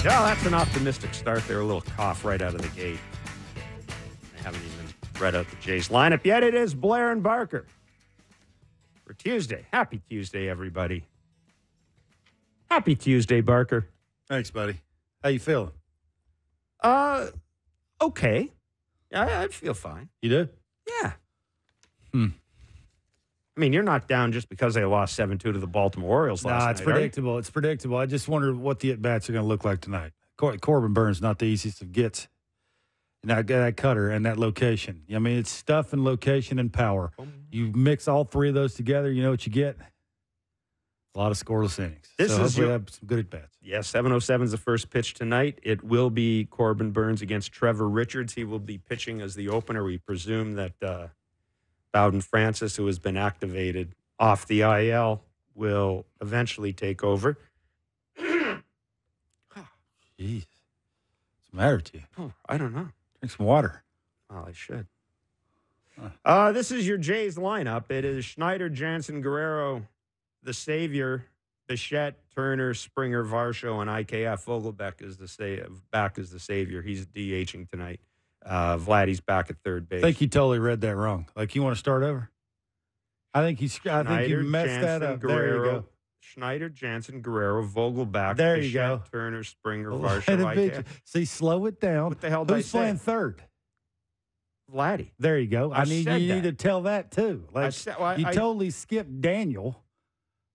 Yeah, that's an optimistic start there. A little cough right out of the gate. I haven't even read out the Jays lineup yet. It is Blair and Barker for Tuesday. Happy Tuesday, everybody. Happy Tuesday, Barker. Thanks, buddy. How you feeling? Okay. I feel fine. You do? Yeah. I mean, you're not down just because they lost 7-2 to the Baltimore Orioles last night. It's predictable. It's predictable. I just wonder what the at-bats are going to look like tonight. Corbin Burns not the easiest of gets. And that cutter and that location. I mean, it's stuff and location and power. You mix all three of those together, you know what you get? A lot of scoreless innings. Hopefully have some good at-bats. Yeah, 7:07 is the first pitch tonight. It will be Corbin Burns against Trevor Richards. He will be pitching as the opener. We presume that Bowden Francis, who has been activated off the IL, will eventually take over. Jeez. What's the matter with you? Oh, I don't know. Drink some water. Well, I should. This is your Jays lineup. It is Schneider, Jansen, Guerrero, the Savior, Bichette, Turner, Springer, Varsho, and IKF. Vogelbeck is back as the Savior. He's DHing tonight. Vladdy's back at third base. I think you totally read that wrong. Like, you want to start over? I think you messed Jansen, that up. Guerrero, there you go. Schneider, Jansen, Guerrero, Vogelback. There you Bichette, go. Turner, Springer, Varsho, IKF. See, slow it down. What the hell did I Who's say? playing third? Vladdy. There you go. You need to tell that too. Like, you totally skipped Daniel.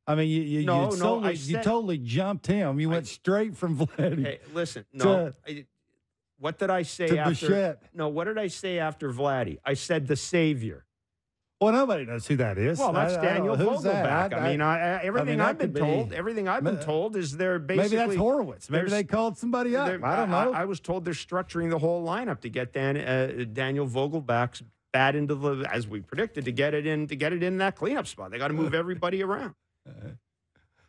I mean, you totally jumped him. You went straight from Vladdy. Hey, listen. No. What did I say after? Bichette. No, what did I say after Vladdy? I said the Savior. Well, nobody knows who that is. Well, that's Daniel Vogelback. Everything I've been told is they're basically. Maybe that's Horowitz. Maybe they called somebody up. I don't know. I was told they're structuring the whole lineup to get Daniel Vogelback's bat into the, as we predicted, to get it in that cleanup spot. They got to move everybody around.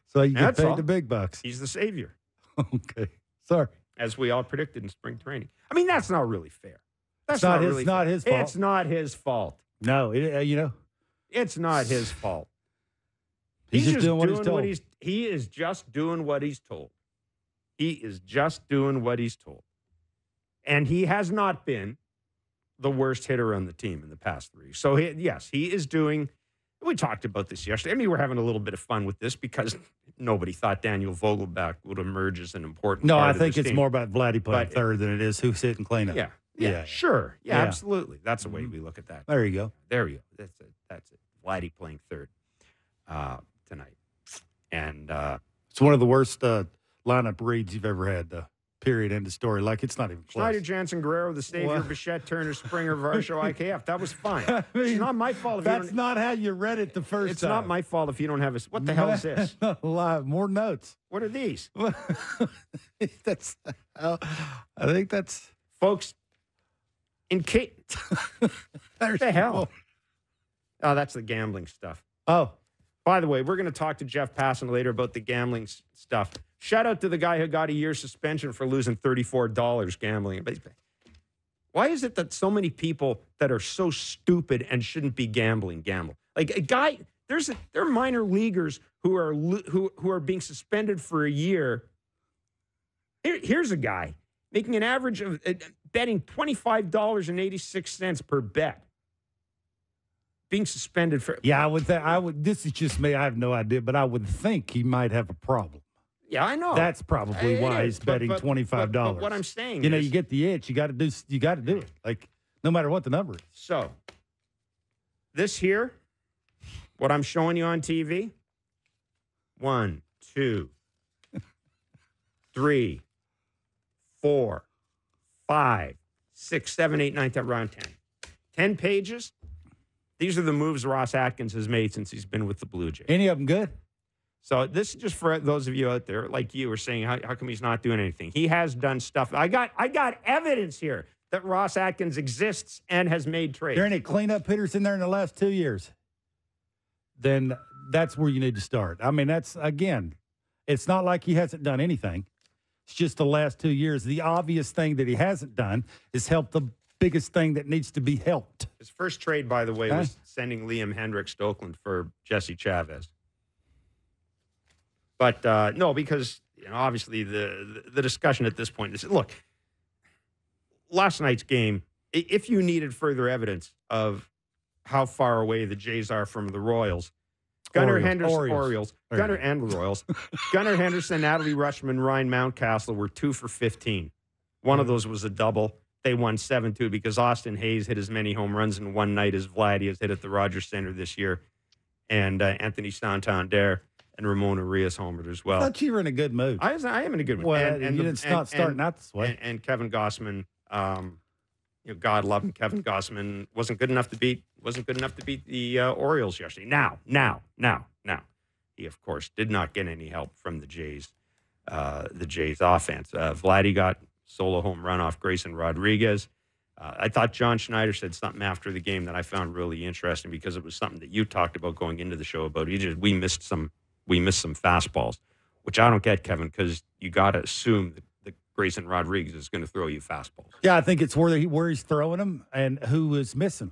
So you get paid the big bucks. He's the Savior. Okay. Sorry. As we all predicted in spring training. I mean, that's not really fair. It's not his fault. It's not his fault. No, it's not his fault. He's just doing what he's told. He is just doing what he's told. He is just doing what he's told. And he has not been the worst hitter on the team in the past 3. So, he is doing. We talked about this yesterday. I mean, we're having a little bit of fun with this because nobody thought Daniel Vogelback would emerge as an important part I of think this it's team. more about Vladdy playing third than it is who's hitting cleanup. Yeah, sure. Yeah, absolutely. That's the way we look at that. There you go. There you go. That's it. Vladdy playing third tonight. And it's one of the worst lineup reads you've ever had, period, end of story. Like, it's not even close. Schneider, Jansen, Guerrero, the Savior, Bichette, Turner, Springer, Varsho, IKF. That was fine. It's not my fault if that's not how you read it the first time. It's not my fault if you don't have a... What the hell is this? More notes. What are these? I think that's... Folks, in case... What the hell? Oh, that's the gambling stuff. Oh. By the way, we're going to talk to Jeff Passan later about the gambling stuff. Shout out to the guy who got a year's suspension for losing $34 gambling. Why is it that so many people that are so stupid and shouldn't be gamble? Like a guy, there are minor leaguers who are being suspended for a year. Here's a guy making an average of betting $25.86 per bet. Being suspended for... Yeah, I would. This is just me. I have no idea, but I would think he might have a problem. Yeah, I know. That's probably why he's betting $25. But what I'm saying is, you get the itch. You got to do it. Like, no matter what the number is. So, this here, what I'm showing you on TV, 1, 2, 3, 4, 5, 6, 7, 8, 9, 10, around 10. 10 pages. These are the moves Ross Atkins has made since he's been with the Blue Jays. Any of them good? So this is just for those of you out there, like you were saying, how come he's not doing anything? He has done stuff. I got evidence here that Ross Atkins exists and has made trades. Are there any cleanup hitters in there in the last 2 years? Then that's where you need to start. I mean, it's not like he hasn't done anything. It's just the last 2 years. The obvious thing that he hasn't done is help the biggest thing that needs to be helped. His first trade, by the way, was sending Liam Hendricks to Oakland for Jesse Chavez. But no, because obviously the discussion at this point is, look, last night's game, if you needed further evidence of how far away the Jays are from the Royals, Gunnar Henderson, Orioles, Gunnar and the Royals, Gunnar Henderson, Natalie Rushman, Ryan Mountcastle were 2 for 15. One of those was a double. They won 7-2 because Austin Hayes hit as many home runs in one night as Vladdy has hit at the Rogers Center this year. And Anthony Santander and Ramon Arias homered as well. I thought you were in a good mood. I am in a good mood. Well, and you didn't start starting out this way. And Kevin Gossman, God love him, Kevin Gossman wasn't good enough to beat the Orioles yesterday. Now. He, of course, did not get any help from the Jays offense. Vladdy got solo home run off Grayson Rodriguez. I thought John Schneider said something after the game that I found really interesting because it was something that you talked about going into the show about. We missed some fastballs, which I don't get, Kevin, because you got to assume that Grayson Rodriguez is going to throw you fastballs. Yeah, I think it's where he's throwing them and who is missing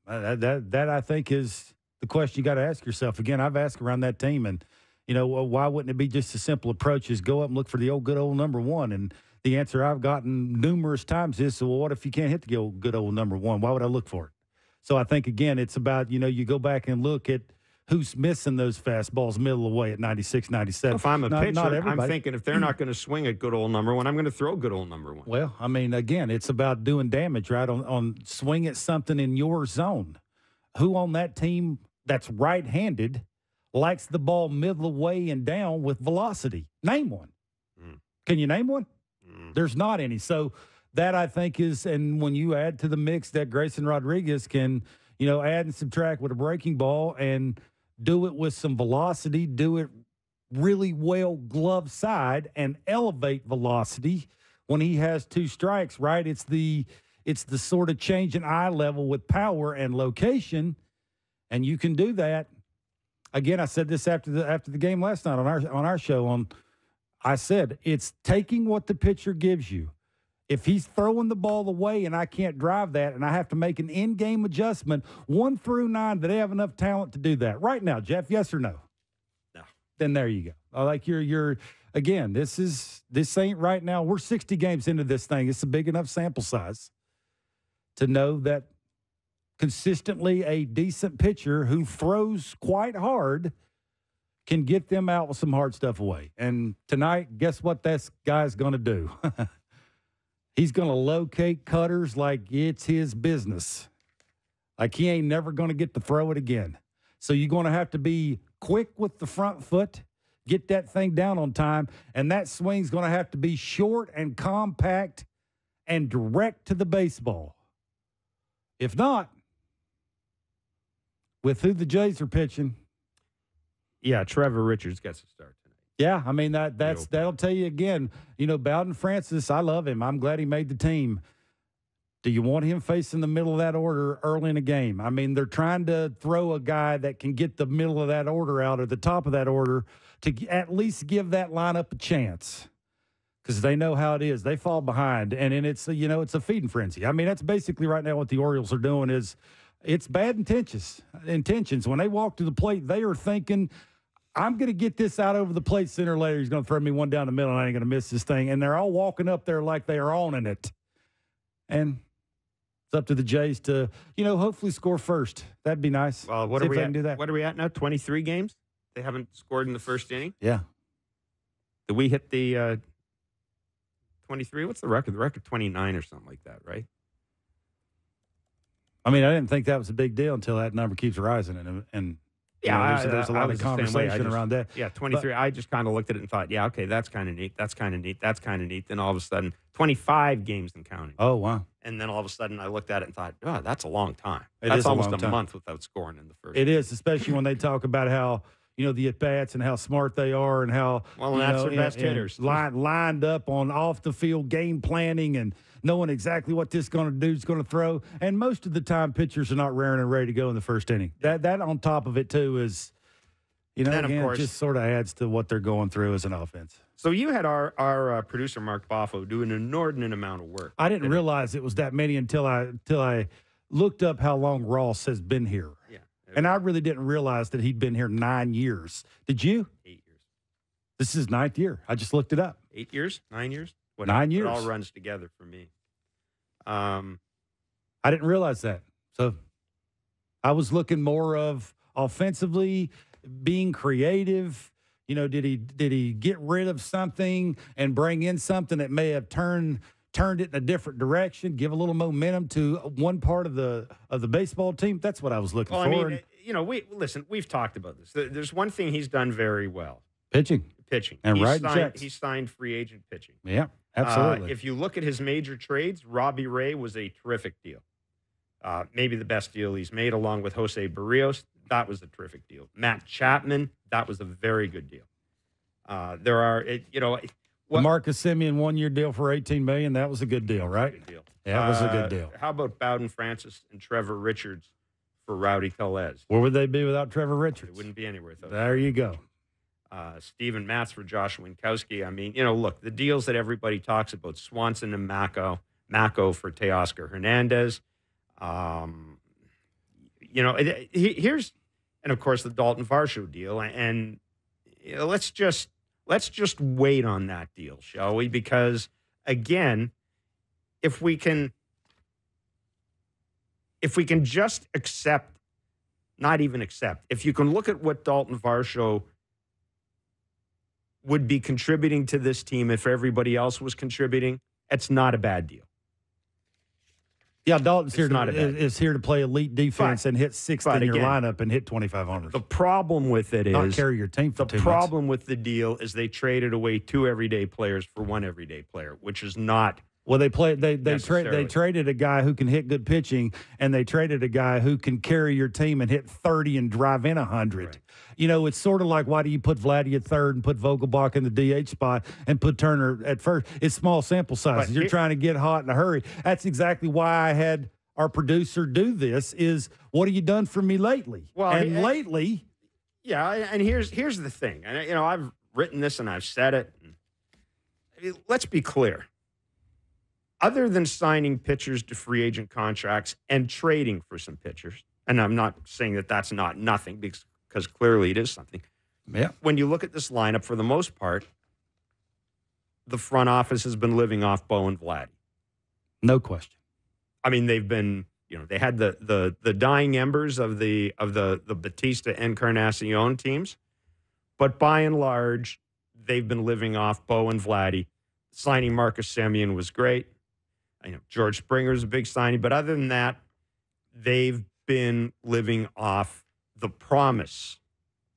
them. That I think is the question you got to ask yourself. Again, I've asked around that team, and why wouldn't it be just a simple approach as go up and look for the good old number one? And the answer I've gotten numerous times is, well, what if you can't hit the good old number one? Why would I look for it? So I think, again, it's about, you go back and look at who's missing those fastballs middle of the way at 96, 97. If I'm a pitcher, I'm thinking if they're not going to swing at good old number one, I'm going to throw good old number one. Well, I mean, again, it's about doing damage, right, on swing at something in your zone. Who on that team that's right-handed likes the ball middle of the way and down with velocity? Name one. Can you name one? There's not any. So that I think is, and when you add to the mix that Grayson Rodriguez can, add and subtract with a breaking ball and do it with some velocity, do it really well glove side and elevate velocity when he has two strikes, right? It's the sort of change in eye level with power and location, and you can do that. Again, I said this after the game last night on our show I said, it's taking what the pitcher gives you. If he's throwing the ball away and I can't drive that and I have to make an in-game adjustment, 1 through 9, do they have enough talent to do that? Right now, Jeff, yes or no? No. Then there you go. Like you're again, this ain't right now. We're 60 games into this thing. It's a big enough sample size to know that consistently a decent pitcher who throws quite hard can get them out with some hard stuff away. And tonight, guess what this guy's going to do? He's going to locate cutters like it's his business. Like he ain't never going to get to throw it again. So you're going to have to be quick with the front foot, get that thing down on time, and that swing's going to have to be short and compact and direct to the baseball. If not, with who the Jays are pitching, yeah, Trevor Richards gets a start tonight. Yeah, I mean, that'll tell you again. Bowden Francis, I love him. I'm glad he made the team. Do you want him facing the middle of that order early in a game? I mean, they're trying to throw a guy that can get the middle of that order out or the top of that order to at least give that lineup a chance because they know how it is. They fall behind, and then it's a feeding frenzy. I mean, that's basically right now what the Orioles are doing is it's bad intentions. When they walk to the plate, they are thinking – I'm going to get this out over the plate sooner or later. He's going to throw me one down the middle, and I ain't going to miss this thing. And they're all walking up there like they are owning it. And it's up to the Jays to, hopefully score first. That'd be nice. Well, what are we at? Do that. What are we at now? 23 games? They haven't scored in the first inning? Yeah. Did we hit the 23? What's the record? The record 29 or something like that, right? I mean, I didn't think that was a big deal until that number keeps rising. And yeah, there's a lot of conversation around that. Yeah, 23. But I just kind of looked at it and thought, yeah, okay, that's kind of neat. That's kind of neat. That's kind of neat. Then all of a sudden, 25 games and counting. Oh, wow. And then all of a sudden I looked at it and thought, oh, that's a long time. That's almost a month without scoring in the first. It is, especially when they talk about how, the at-bats and how smart they are and how that's their best hitters. Lined up on off-the-field game planning and knowing exactly what this going to do is going to throw. And most of the time, pitchers are not raring and ready to go in the first inning. That on top of it, too, is, then, of course, it just sort of adds to what they're going through as an offense. So you had our producer, Mark Boffo, do an inordinate amount of work. I didn't realize it was that many until I looked up how long Ross has been here. Yeah. And I really didn't realize that he'd been here 9 years. Did you? 8 years. This is his 9th year. I just looked it up. 8 years? 9 years? 9 years. It all runs together for me. I didn't realize that. So I was looking more of offensively, being creative. You know, did he get rid of something and bring in something that may have turned it in a different direction, give a little momentum to one part of the baseball team? That's what I was looking for. I mean, you know, we've talked about this. There's one thing he's done very well. Pitching. And writing checks. He signed free agent pitching. Yeah, absolutely. If you look at his major trades, Robbie Ray was a terrific deal. Maybe the best deal he's made, along with Jose Barrios. That was a terrific deal. Matt Chapman, that was a very good deal. Marcus Semien 1-year deal for $18 million. That was a good deal, right? Good deal. Yeah, that was a good deal. How about Bowden Francis and Trevor Richards for Rowdy Tellez? Where would they be without Trevor Richards? They wouldn't be anywhere without. There you go. Steven Matz for Josh Winkowski. I mean, you know, look, the deals that everybody talks about: Swanson and Mako for Teoscar Hernandez. You know, here's, and of course the Dalton Varsho deal. And you know, let's just wait on that deal, shall we? Because again, if we can just accept, not even accept, if you can look at what Dalton Varsho would be contributing to this team if everybody else was contributing, it's not a bad deal. Yeah, Dalton's is here to play elite defense and hit sixth in your lineup and hit 25 homers. The problem with it is not carry your team for 2 months. The problem with the deal is they traded away 2 everyday players for 1 everyday player, which is not. Well, they traded a guy who can hit good pitching, and they traded a guy who can carry your team and hit 30 and drive in 100. Right. You know, it's sort of like, why do you put Vladdy at third and put Vogelbach in the DH spot and put Turner at first? It's small sample sizes. You're trying to get hot in a hurry. That's exactly why I had our producer do this. Is what have you done for me lately? Well, lately, yeah. And here's the thing. And you know, I've written this and I've said it. I mean, let's be clear. Other than signing pitchers to free agent contracts and trading for some pitchers, and I'm not saying that that's not nothing, because clearly it is something. Yeah. When you look at this lineup, for the most part, the front office has been living off Bo and Vladdy. No question. I mean, they've been, you know, they had the dying embers of the Batista Encarnacion teams, but by and large, they've been living off Bo and Vladdy. Signing Marcus Semien was great. I know George Springer is a big signing, but other than that, they've been living off the promise,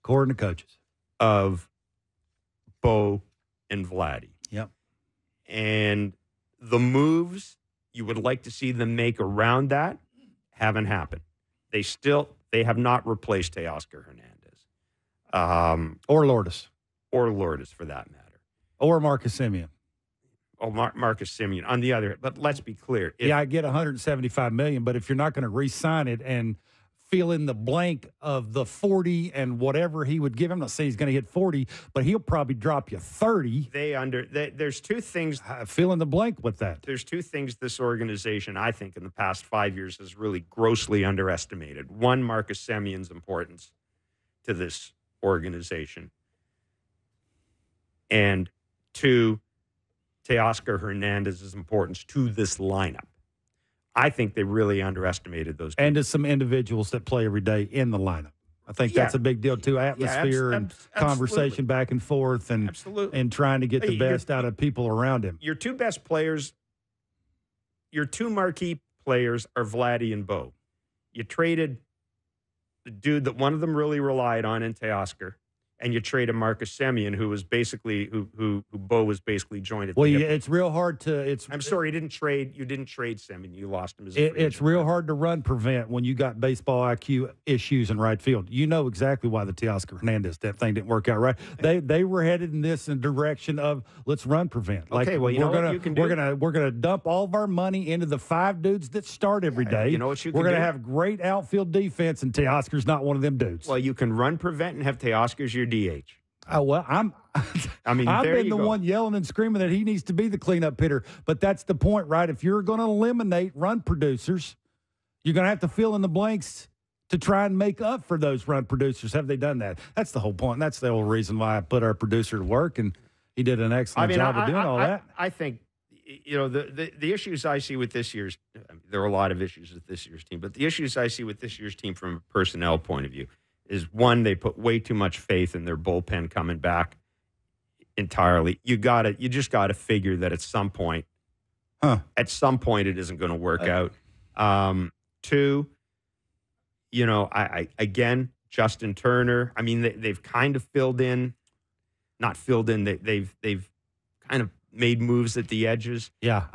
according to coaches, of Bo and Vladdy. Yep. And the moves you would like to see them make around that haven't happened. They have not replaced Teoscar Hernandez. Or Lourdes. Or Lourdes, for that matter. Or Marcus Semien. Oh, Marcus Semien. On the other hand, but let's be clear. I get $175 million, but if you're not going to re-sign it and fill in the blank of the 40 and whatever he would give him, I'm not saying he's going to hit 40, but he'll probably drop you 30. There's 2 things. Fill in the blank with that. There's 2 things this organization, I think, in the past 5 years has really grossly underestimated. One, Marcus Semien's importance to this organization. And 2, Teoscar Hernandez's importance to this lineup. I think they really underestimated those people. And to some individuals that play every day in the lineup. I think that's a big deal, too. Atmosphere and conversation back and forth and trying to get the best out of people around him. Your 2 best players, your 2 marquee players are Vladdy and Bo. You traded the dude that one of them really relied on in Teoscar, and you traded Marcus Semien, who was basically who Bo was basically joined at. Well, it's real hard to. I'm sorry, you didn't trade Semien. You lost him as. It's real hard to run prevent when you got baseball IQ issues in right field. You know exactly why the Teoscar Hernandez thing didn't work out right. They were headed in this direction of let's run prevent. Okay, well, you know what you can do? We're gonna dump all of our money into the 5 dudes that start every day. You know what you can do? We're gonna have great outfield defense, and Teoscar's not one of them dudes. Well, you can run prevent and have Teoscar's your DH. Oh, well, I've been the one yelling and screaming that he needs to be the cleanup hitter. But that's the point, right? If you're going to eliminate run producers, you're going to have to fill in the blanks to try and make up for those run producers. Have they done that? That's the whole point. That's the whole reason why I put our producer to work, and he did an excellent job of doing all that. I think, the issues I see with this year's, there are a lot of issues with this year's team, but the issues I see with this year's team from a personnel point of view is, one, they put way too much faith in their bullpen coming back entirely. You just gotta figure that at some point it isn't going to work out. Two, again, Justin Turner. I mean, they've kind of not filled in. They've kind of made moves at the edges. Yeah.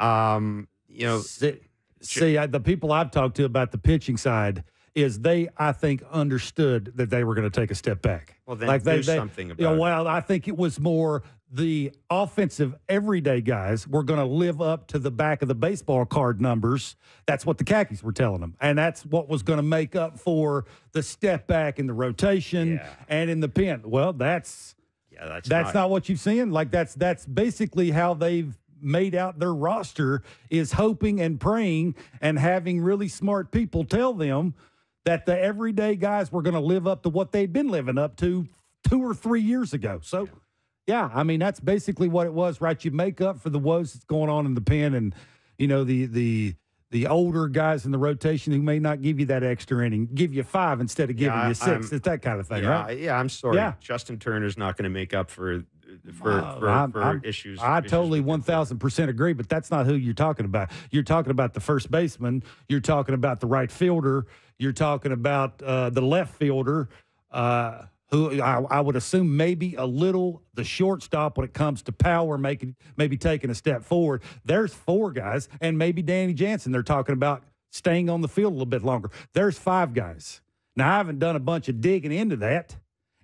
The people I've talked to about the pitching side is I think, understood that they were going to take a step back. Well, then do something about it. Well, I think it was more the offensive everyday guys were going to live up to the back of the baseball card numbers. That's what the Khakis were telling them. And that's what was going to make up for the step back in the rotation and in the pen. Well, that's not what you've seen. Like, that's basically how they've made out their roster, is hoping and praying and having really smart people tell them that the everyday guys were going to live up to what they'd been living up to 2 or 3 years ago. So, yeah, I mean, that's basically what it was, right? You make up for the woes that's going on in the pen, and, the older guys in the rotation who may not give you that extra inning, give you 5 instead of giving you 6. It's that kind of thing, right? Yeah, I'm sorry. Yeah. Justin Turner's not going to make up for issues. I totally 1,000% agree, but that's not who you're talking about. You're talking about the first baseman. You're talking about the right fielder. You're talking about the left fielder, who I would assume maybe a little the shortstop when it comes to power, maybe taking a step forward. There's 4 guys, and maybe Danny Jansen. They're talking about staying on the field a little bit longer. There's 5 guys. Now, I haven't done a bunch of digging into that.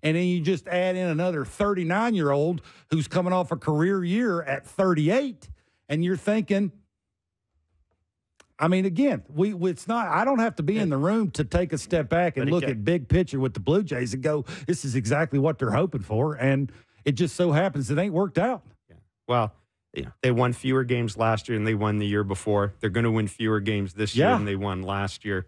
And then you just add in another 39-year-old who's coming off a career year at 38, and you're thinking, I mean, again, it's not. I don't have to be in the room to take a step back and look at big picture with the Blue Jays and go, this is exactly what they're hoping for, and it just so happens it ain't worked out. Yeah. Well, they won fewer games last year than they won the year before. They're going to win fewer games this year than they won last year.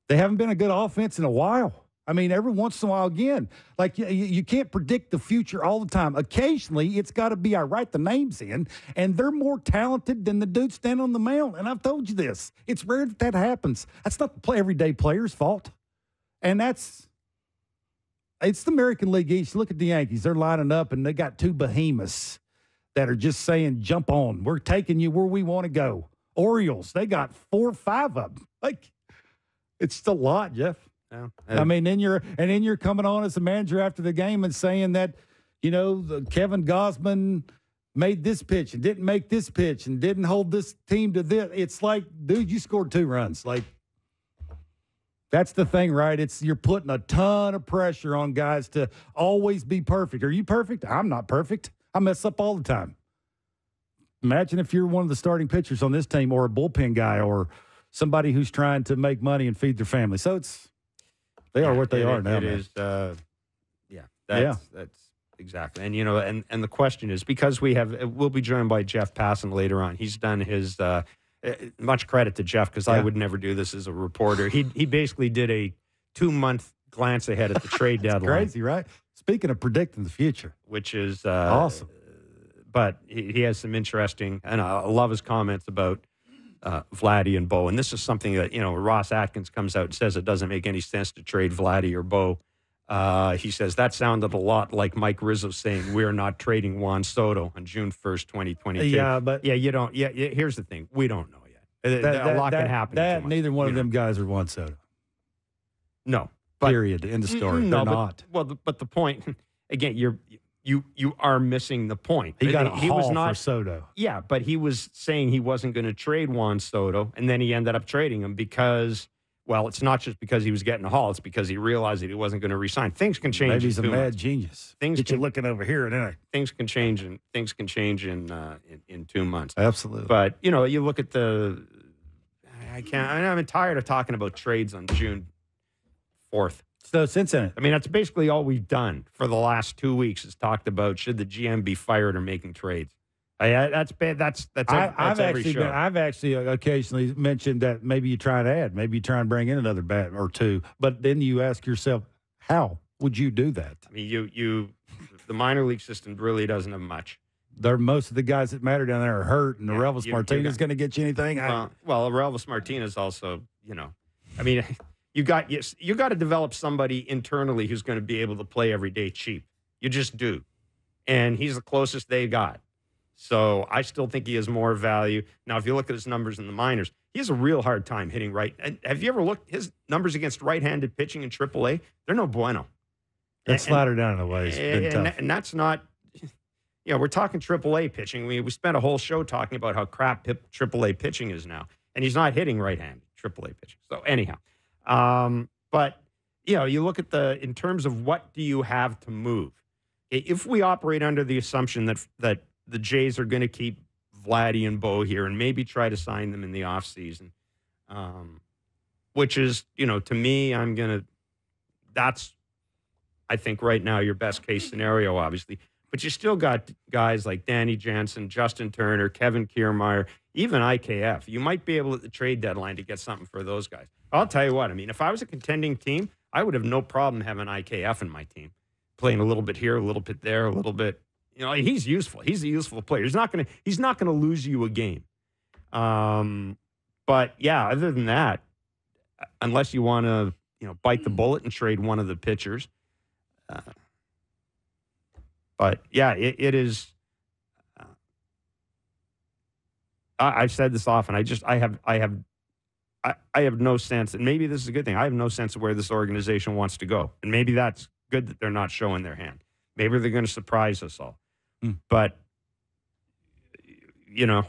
They haven't been a good offense in a while. I mean, every once in a while, again, like you can't predict the future all the time. Occasionally, it's got to be, I write the names in, and they're more talented than the dude standing on the mound. And I've told you this. It's rare that happens. That's not the everyday player's fault. And it's the American League East. Look at the Yankees. They're lining up, and they got 2 behemoths that are just saying, jump on. We're taking you where we want to go. Orioles, they got 4 or 5 of them. Like, it's a lot, Jeff. Yeah. I mean, then you're coming on as a manager after the game and saying that, Kevin Gausman made this pitch and didn't make this pitch and didn't hold this team to this. It's like, dude, you scored 2 runs. Like, that's the thing, right? You're putting a ton of pressure on guys to always be perfect. Are you perfect? I'm not perfect. I mess up all the time. Imagine if you're one of the starting pitchers on this team, or a bullpen guy, or somebody who's trying to make money and feed their family. So they are what they are now. It is, that's exactly. And and the question is, because we'll be joined by Jeff Passan later on. He's done his much credit to Jeff, because I would never do this as a reporter. He basically did a 2-month glance ahead at the trade deadline. Crazy, right? Speaking of predicting the future, which is awesome. But he has some interesting, and I love his comments about Vladdy and Bo. And this is something that, Ross Atkins comes out and says it doesn't make any sense to trade Vladdy or Bo. He says that sounded a lot like Mike Rizzo saying we're not trading Juan Soto on June 1st, 2022. Yeah, but you don't. Yeah, here's the thing: we don't know yet. A lot can happen. Neither one of them guys are Juan Soto. No. Period. End of story. They're not. But the point, again, you are missing the point. He got a haul for Soto. Yeah, but he was saying he wasn't going to trade Juan Soto, and then he ended up trading him because, well, it's not just because he was getting a haul. It's because he realized that he wasn't going to resign. Things can change. Maybe he's a mad genius. Get you looking over here, and things can change, and things can change in 2 months. Absolutely. But you look at I'm tired of talking about trades on June 4th. So since then, I mean, that's basically all we've done for the last 2 weeks is talked about should the GM be fired or making trades. That's bad. That's every show. I've actually occasionally mentioned that maybe you try and bring in another bat or two, but then you ask yourself, how would you do that? I mean, the minor league system really doesn't have much. Most of the guys that matter down there are hurt, and Orelvis Martinez going to get you anything? Well, Orelvis Martinez also, I mean, you got to develop somebody internally who's going to be able to play every day cheap. You just do, and he's the closest they got. So I still think he has more value. Now, if you look at his numbers in the minors, he has a real hard time hitting right. And have you ever looked his numbers against right-handed pitching in AAA? They're no bueno. That slider down in the way has been tough. And that's not. We're talking AAA pitching. We spent a whole show talking about how crap AAA pitching is now, and he's not hitting right-handed AAA pitching. So anyhow, but you look at in terms of what do you have to move. If we operate under the assumption that the Jays are going to keep Vladdy and Bo here and maybe try to sign them in the offseason, which is to me, that's I think right now your best case scenario, obviously. But you still got guys like Danny Jansen, Justin Turner, Kevin Kiermaier, even IKF. You might be able at the trade deadline to get something for those guys. I'll tell you what, I mean, if I was a contending team, I would have no problem having IKF in my team, playing a little bit here, a little bit there, a little bit. He's useful. He's a useful player. He's not gonna lose you a game. But yeah, other than that, unless you want to, bite the bullet and trade one of the pitchers. But yeah, it is. I've said this often. I have no sense, and maybe this is a good thing. I have no sense of where this organization wants to go, and maybe that's good that they're not showing their hand. Maybe they're going to surprise us all. But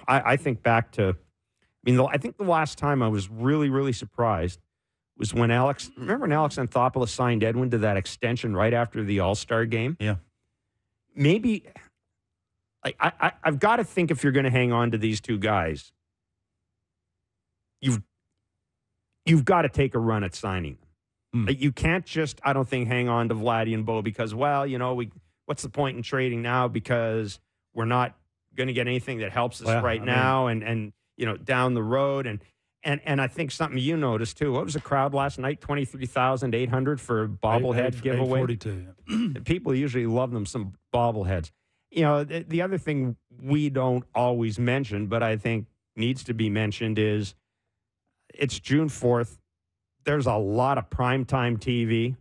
I think back to. I think the last time I was really, really surprised was when remember when Alex Anthopoulos signed Edwin to that extension right after the All-Star game? Yeah. Maybe I've got to think if you're going to hang on to these two guys, you've got to take a run at signing them. You can't just, I don't think, hang on to Vladdy and Bo because, what's the point in trading now because we're not going to get anything that helps us now and down the road. And I think something you noticed, too. What was the crowd last night? 23,800 for a bobblehead giveaway? 842. People usually love them, some bobbleheads. The other thing we don't always mention, but I think needs to be mentioned is it's June 4th. There's a lot of primetime TV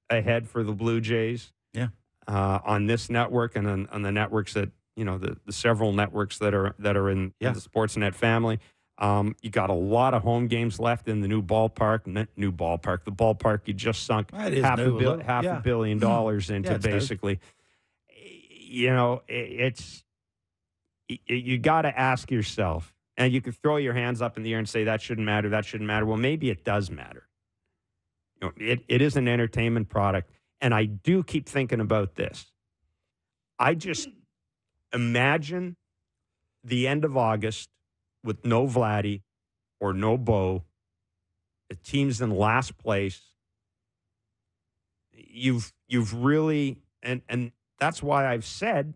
ahead for the Blue Jays. Yeah. On this network and on the networks that, the several networks that are in the Sportsnet family. You got a lot of home games left in the new ballpark. The ballpark you just sunk half a $1 billion into, basically. It's you got to ask yourself, and you can throw your hands up in the air and say that shouldn't matter. Well, maybe it does matter. It is an entertainment product, and I do keep thinking about this. I just imagine the end of August with no Vladdy or no Bo, the team's in last place. You've really and that's why I've said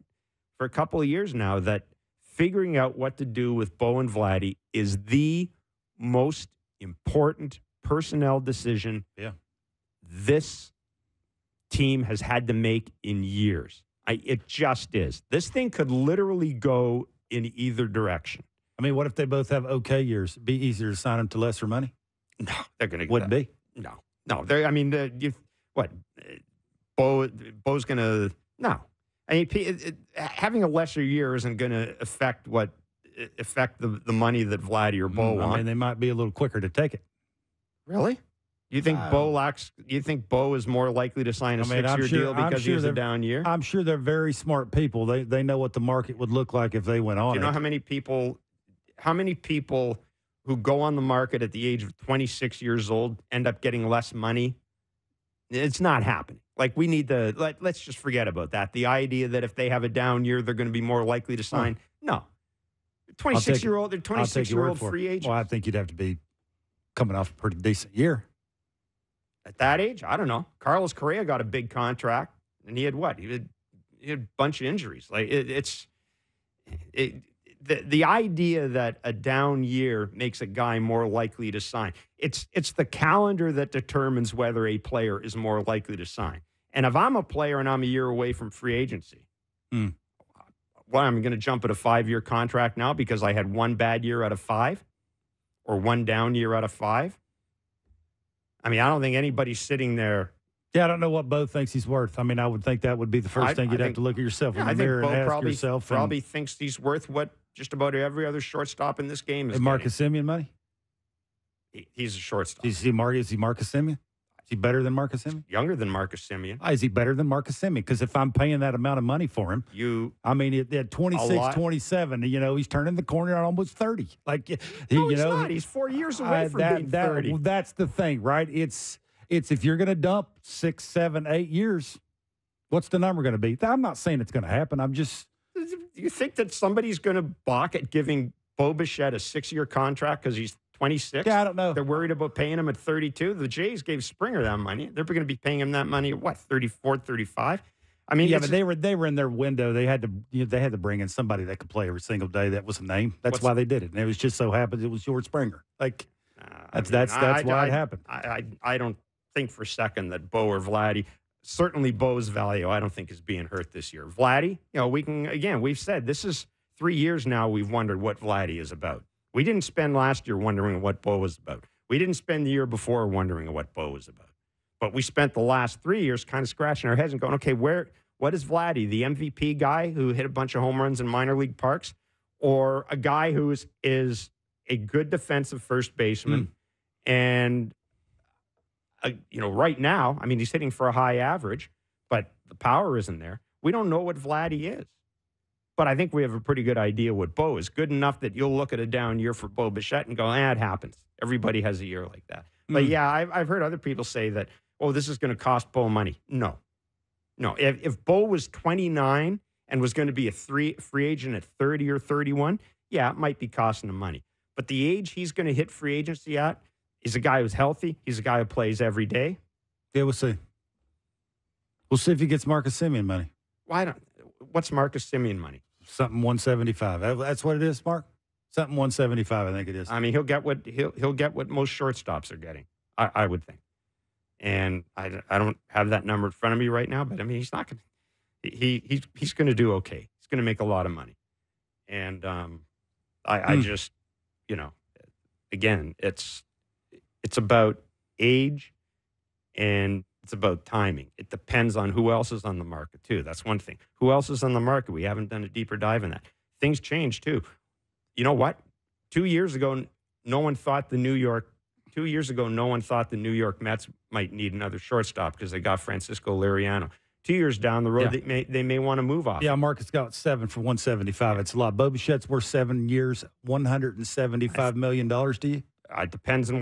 for a couple of years now that figuring out what to do with Bo and Vladdy is the most important personnel decision this team has had to make in years. It just is. This thing could literally go in either direction. I mean, what if they both have okay years? It'd be easier to sign them to lesser money? No, they're going to. Wouldn't be. No. Bo's going to. No. I mean, having a lesser year isn't going to affect the money that Vladdy or Bo want. I mean, they might be a little quicker to take it. Really? You think Bo is more likely to sign a 6-year deal because he has a down year? I'm sure they're very smart people. They know what the market would look like if they went on. Do you know how many people who go on the market at the age of 26 years old end up getting less money? It's not happening. Like, we need to let's just forget about that. The idea that if they have a down year, they're going to be more likely to sign. No. 26-year-old free agents. Well, I think you'd have to be coming off a pretty decent year. At that age, I don't know. Carlos Correa got a big contract, and he had what? He had a bunch of injuries. Like, it's the idea that a down year makes a guy more likely to sign. It's the calendar that determines whether a player is more likely to sign. And if I'm a player and I'm a year away from free agency, well, I'm going to jump at a 5-year contract now because I had one bad year out of 5 or one down year out of 5. I mean, I don't think anybody's sitting there. Yeah, I don't know what Bo thinks he's worth. I mean, I would think that would be the first thing you'd have to look at yourself in the mirror and ask yourself. Probably thinks he's worth what just about every other shortstop in this game is. And Marcus Semien money? He's a shortstop. Is he Marcus Semien? Is he better than Marcus Semien? Younger than Marcus Semien. Is he better than Marcus Semien? Because if I'm paying that amount of money for him, at 26, 27, he's turning the corner at almost 30. He's not. He's 4 years away from being 30. That's the thing, right? It's if you're going to dump 6, 7, 8 years, what's the number going to be? I'm not saying it's going to happen. I'm just. Do you think that somebody's going to balk at giving Bo Bichette a 6-year contract because he's 26? Yeah, I don't know. They're worried about paying him at 32. The Jays gave Springer that money. They're going to be paying him that money at what, 34, 35? I mean, yeah, but they were in their window. They had to bring in somebody that could play every single day. That was the name. That's why they did it. And it was just so happened it was George Springer. That's why it happened. I don't think for a second that Bo or Vladdy. Certainly Bo's value, I don't think, is being hurt this year. Vladdy, we've said this is 3 years now we've wondered what Vladdy is about. We didn't spend last year wondering what Bo was about. We didn't spend the year before wondering what Bo was about. But we spent the last 3 years kind of scratching our heads and going, okay, what is Vladdy? The MVP guy who hit a bunch of home runs in minor league parks? Or a guy who is a good defensive first baseman and right now, I mean, he's hitting for a high average, but the power isn't there. We don't know what Vladdy is. But I think we have a pretty good idea what Bo is. Good enough that you'll look at a down year for Bo Bichette and go, it happens. Everybody has a year like that. But yeah, I've heard other people say that, this is going to cost Bo money. No. If Bo was 29 and was going to be a free agent at 30 or 31, yeah, it might be costing him money. But the age he's going to hit free agency at, he's a guy who's healthy. He's a guy who plays every day. Yeah, we'll see. We'll see if he gets Marcus Semien money. What's Marcus Semien money? Something 175. That's what it is, Mark. Something 175, I think it is. I mean, he'll get what most shortstops are getting. I would think. And I don't have that number in front of me right now, but I mean, he's not going. He's going to do okay. He's going to make a lot of money. And I just, again, it's about age and it's about timing. It depends on who else is on the market, too. That's one thing. Who else is on the market? We haven't done a deeper dive in that. Things change, too. You know what? 2 years ago, no one thought the New York Mets might need another shortstop because they got Francisco Liriano. 2 years down the road, they may want to move off. Yeah, Marcus got 7 for 175. It's a lot. Bo Bichette's worth 7 years, $175 million to you? It depends on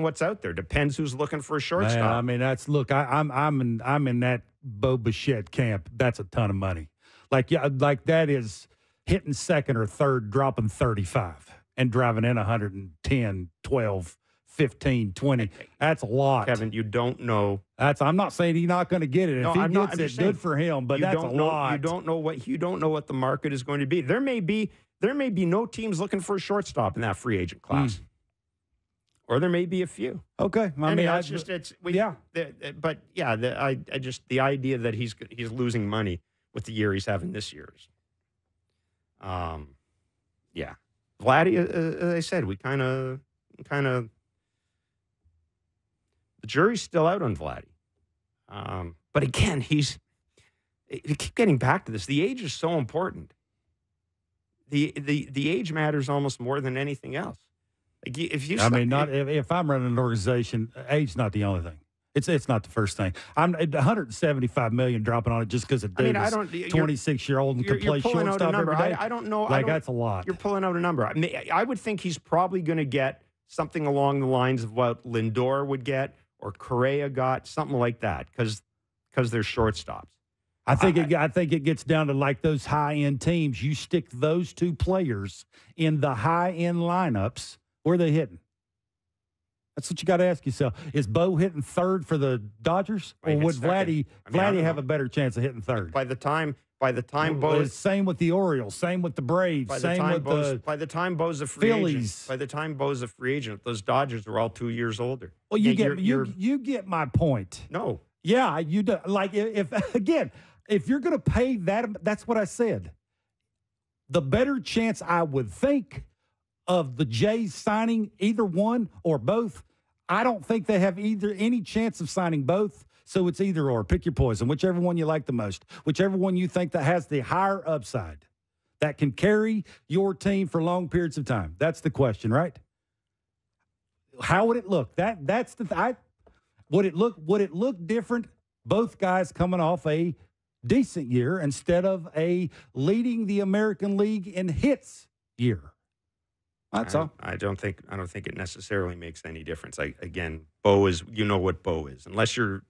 what's out there. Depends who's looking for a shortstop. Man, I mean, I'm in that Bo Bichette camp. That's a ton of money. Like that is hitting second or third, dropping 35 and driving in 110, 12, 15, 20. That's a lot. Kevin, you don't know. I'm not saying he's not going to get it. If he gets it, good for him, but that's a lot. You don't know what the market is going to be. There may be no teams looking for a shortstop in that free agent class. Or there may be a few. Okay. But the idea that he's losing money with the year he's having this year. Vladdy, as I said, we kind of, the jury's still out on Vladdy. But again, you keep getting back to this. The age is so important. The age matters almost more than anything else. Like if I'm running an organization, age's not the only thing. It's not the first thing. I'm $175 million dropping on it just because of Davis, 26-year-old and can play shortstop every day. I don't know. That's a lot. You're pulling out a number. I would think he's probably going to get something along the lines of what Lindor would get or Correa got, something like that, because they're shortstops. I think it gets down to like those high-end teams. You stick those two players in the high-end lineups. Where are they hitting? That's what you got to ask yourself. Is Bo hitting third for the Dodgers, or would Vladdy have a better chance of hitting third? By the time By the time same with the Orioles, same with the Braves, by the time Bo's a free agent, by the time Bo's a free agent, those Dodgers were all 2 years older. Well, you get my point. No. Yeah, you do. Like if you're going to pay that, that's what I said. The better chance I would think of the Jays signing either one or both. I don't think they have any chance of signing both. So it's either or. Pick your poison, whichever one you like the most, whichever one you think that has the higher upside, that can carry your team for long periods of time. That's the question, right? How would it look? Would it look different? Both guys coming off a decent year instead of a leading the American League in hits year. That's all. I don't think it necessarily makes any difference. Bo is, you know what Bo is. Unless you're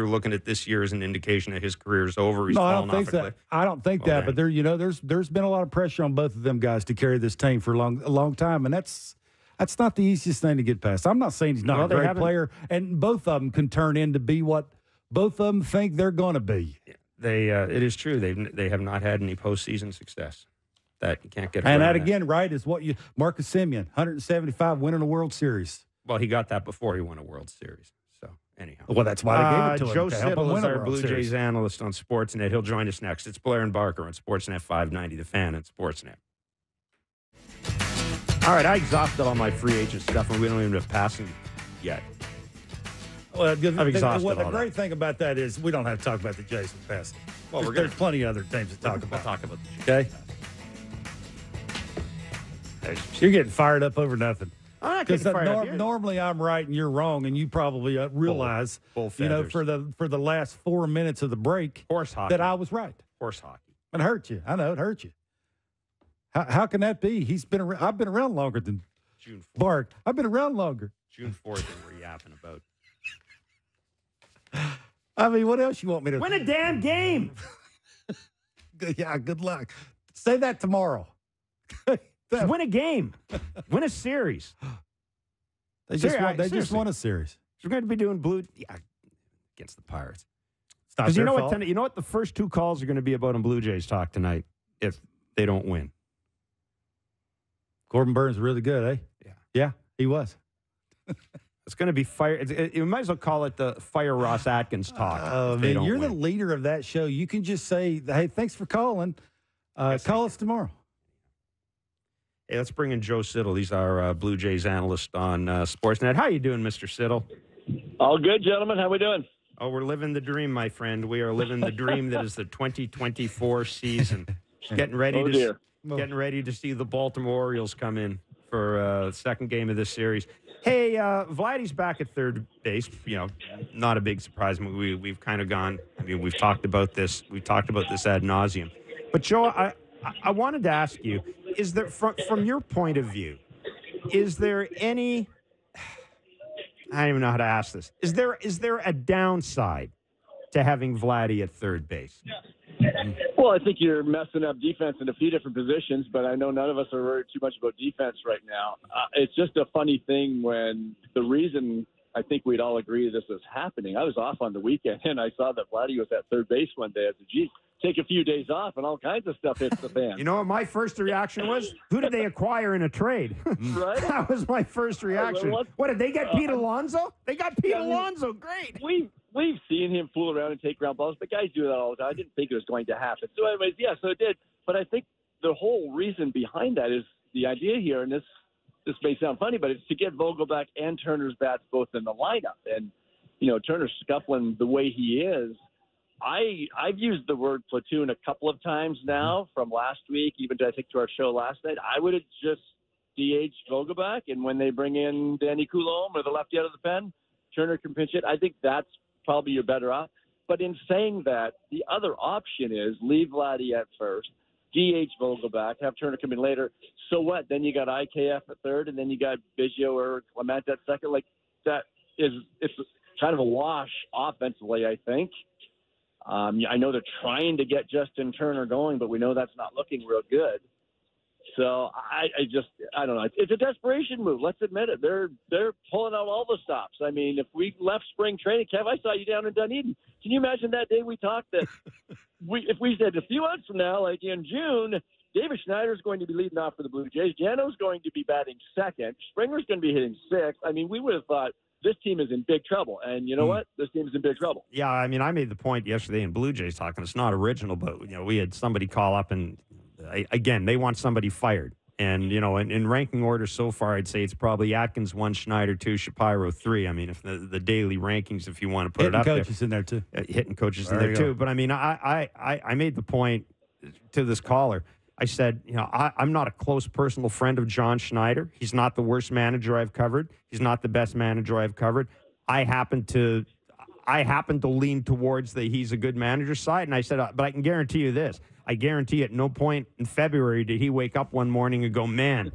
looking at this year as an indication that his career is over. He's fallen off a cliff. I don't think that. But there's been a lot of pressure on both of them guys to carry this team for a long time, and that's not the easiest thing to get past. I'm not saying he's not a great player, and both of them can turn into be what both of them think they're going to be. Yeah, it is true. They have not had any postseason success. That you can't get. And that again, right, is what Marcus Semien, 175, winning a World Series. Well, he got that before he won a World Series. So anyhow, well, that's why they gave it to him. Joe Siddall is our Blue Jays analyst on Sportsnet. He'll join us next. It's Blair and Barker on Sportsnet 590, The Fan and Sportsnet. All right, I exhausted all my free agent stuff, and we don't even have Passan yet. Well, I've exhausted all the great thing about that is we don't have to talk about the Jays with Passan. Well, there's plenty of other things to talk about. We'll talk about the Jays. Okay. You're getting fired up over nothing. I'm not getting fired up. Normally I'm right and you're wrong, and you probably realize, for the last 4 minutes of the break, that I was right. Horse hockey. It hurt you. I know it hurt you. How can that be? I've been around longer than June 4th. Bart. I've been around longer. June 4th, and we're yapping about. I mean, what else you want me to win a damn game? Yeah, good luck. Say that tomorrow. Just win a game. Win a series. They just won a series. We're going to be doing against the Pirates. Because you know what the first two calls are going to be about in Blue Jays talk tonight if they don't win. Corbin Burns really good, eh? Yeah, he was. It's going to be fire. You might as well call it the Fire Ross Atkins talk. Oh, man, you're the leader of that show. You can just say, hey, thanks for calling. Call us tomorrow. Hey, let's bring in Joe Siddall. He's our Blue Jays analyst on Sportsnet. How you doing, Mr. Siddall? All good, gentlemen. How we doing? Oh, we're living the dream, my friend. We are living the dream that is the 2024 season. Getting ready to see the Baltimore Orioles come in for the second game of this series. Hey, Vladdy's back at third base. Not a big surprise. We've kind of gone. I mean, we've talked about this. We've talked about this ad nauseum. But Joe, I wanted to ask you: is there, from your point of view, is there any? I don't even know how to ask this. Is there a downside to having Vladdy at third base? Well, I think you're messing up defense in a few different positions, but I know none of us are worried too much about defense right now. It's just a funny thing when the reason I think we'd all agree this is happening. I was off on the weekend, and I saw that Vladdy was at third base one day. I said, geez, take a few days off, and all kinds of stuff hits the fan. You know what my first reaction was? Who did they acquire in a trade? Right? That was my first reaction. What, did they get Pete Alonso? They got Pete Alonso. Great. We've seen him fool around and take ground balls, but guys do that all the time. I didn't think it was going to happen. So anyways, yeah, so it did. But I think the whole reason behind that is the idea here, and this may sound funny, but it's to get Vogelbach and Turner's bats both in the lineup. And, Turner's scuffling the way he is. I've used the word platoon a couple of times now from last week, even I think to our show last night. I would have just DH Vogelbach, and when they bring in Danny Coulombe or the lefty out of the pen, Turner can pinch it. I think that's probably your better off. But in saying that, the other option is leave Vladdy at first, DH Vogelbach, have Turner come in later. So what? Then you got IKF at third, and then you got Biggio or Clement at second. Like it's kind of a wash offensively, I think. I know they're trying to get Justin Turner going, but we know that's not looking real good. So I don't know. It's a desperation move. Let's admit it. They're pulling out all the stops. I mean, if we left spring training, Kev, I saw you down in Dunedin. Can you imagine that day we talked that if we said a few months from now, like in June, David Schneider's going to be leading off for the Blue Jays. Jano's going to be batting second. Springer's going to be hitting sixth. I mean, we would have thought this team is in big trouble. And you know what? This team is in big trouble. Yeah, I mean, I made the point yesterday in Blue Jays talking. It's not original, but, we had somebody call up and, again, they want somebody fired. And, in ranking order so far, I'd say it's probably Atkins 1, Schneider 2, Shapiro 3. I mean, if the daily rankings, if you want to put it up there. Hitting coaches in there, too. Hitting coaches in there, too. But, I mean, I made the point to this caller. I said, I'm not a close personal friend of John Schneider. He's not the worst manager I've covered. He's not the best manager I've covered. I happen to lean towards the he's a good manager side. And I said, but I can guarantee you this. I guarantee at no point in February did he wake up one morning and go, man,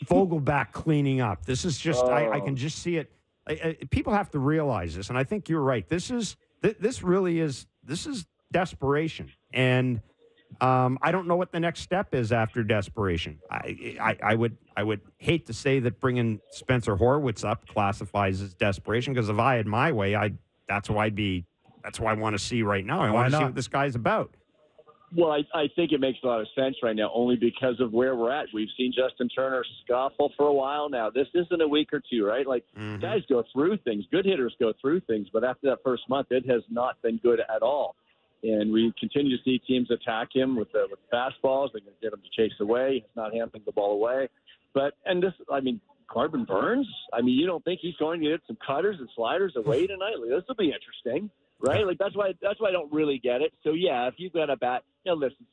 Vogelback cleaning up. This is just, I can just see it. People have to realize this. And I think you're right. This is desperation. And I don't know what the next step is after desperation. I would hate to say that bringing Spencer Horwitz up classifies as desperation, because if I had my way, that's what I want to see right now. I want to see what this guy's about. Well, I think it makes a lot of sense right now, only because of where we're at. We've seen Justin Turner scuffle for a while now. This isn't a week or two, right? Like, guys go through things. Good hitters go through things. But after that first month, it has not been good at all. And we continue to see teams attack him with fastballs. They're going to get him to chase away. He's not handling the ball away. Corbin Burns, you don't think he's going to get some cutters and sliders away tonight? Like, this will be interesting, right? Like, that's why I don't really get it. So, yeah, if you've got a bat, listen,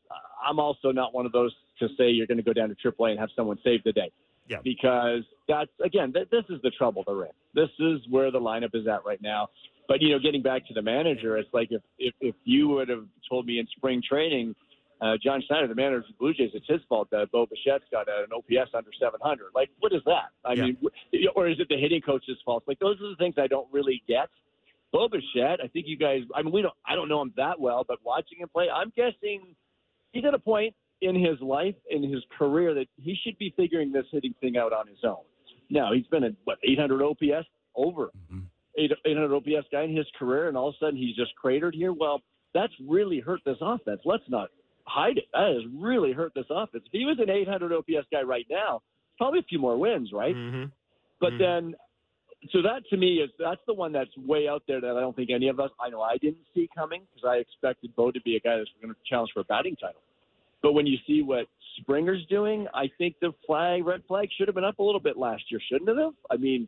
I'm also not one of those to say you're going to go down to AAA and have someone save the day. Yeah. Because that's, again, this is the trouble they're in. This is where the lineup is at right now. But, getting back to the manager, it's like if you would have told me in spring training, John Schneider, the manager of the Blue Jays, it's his fault that Bo Bichette's got an OPS under 700. Like, what is that? I mean, or is it the hitting coach's fault? Like, those are the things I don't really get. Bo Bichette, I think you guys, I don't know him that well, but watching him play, I'm guessing he's at a point in his life, in his career, that he should be figuring this hitting thing out on his own. Now, he's been at, 800 OPS? Over 800 OPS guy in his career, and all of a sudden he's just cratered here. Well, that's really hurt this offense. Let's not hide it. That has really hurt this offense. If he was an 800 OPS guy right now, probably a few more wins, right? But then, so that to me that's the one that's way out there that I don't think any of us, I know I didn't see coming, because I expected Bo to be a guy that's going to challenge for a batting title. But when you see what Springer's doing, I think the red flag should have been up a little bit last year, shouldn't it have? I mean,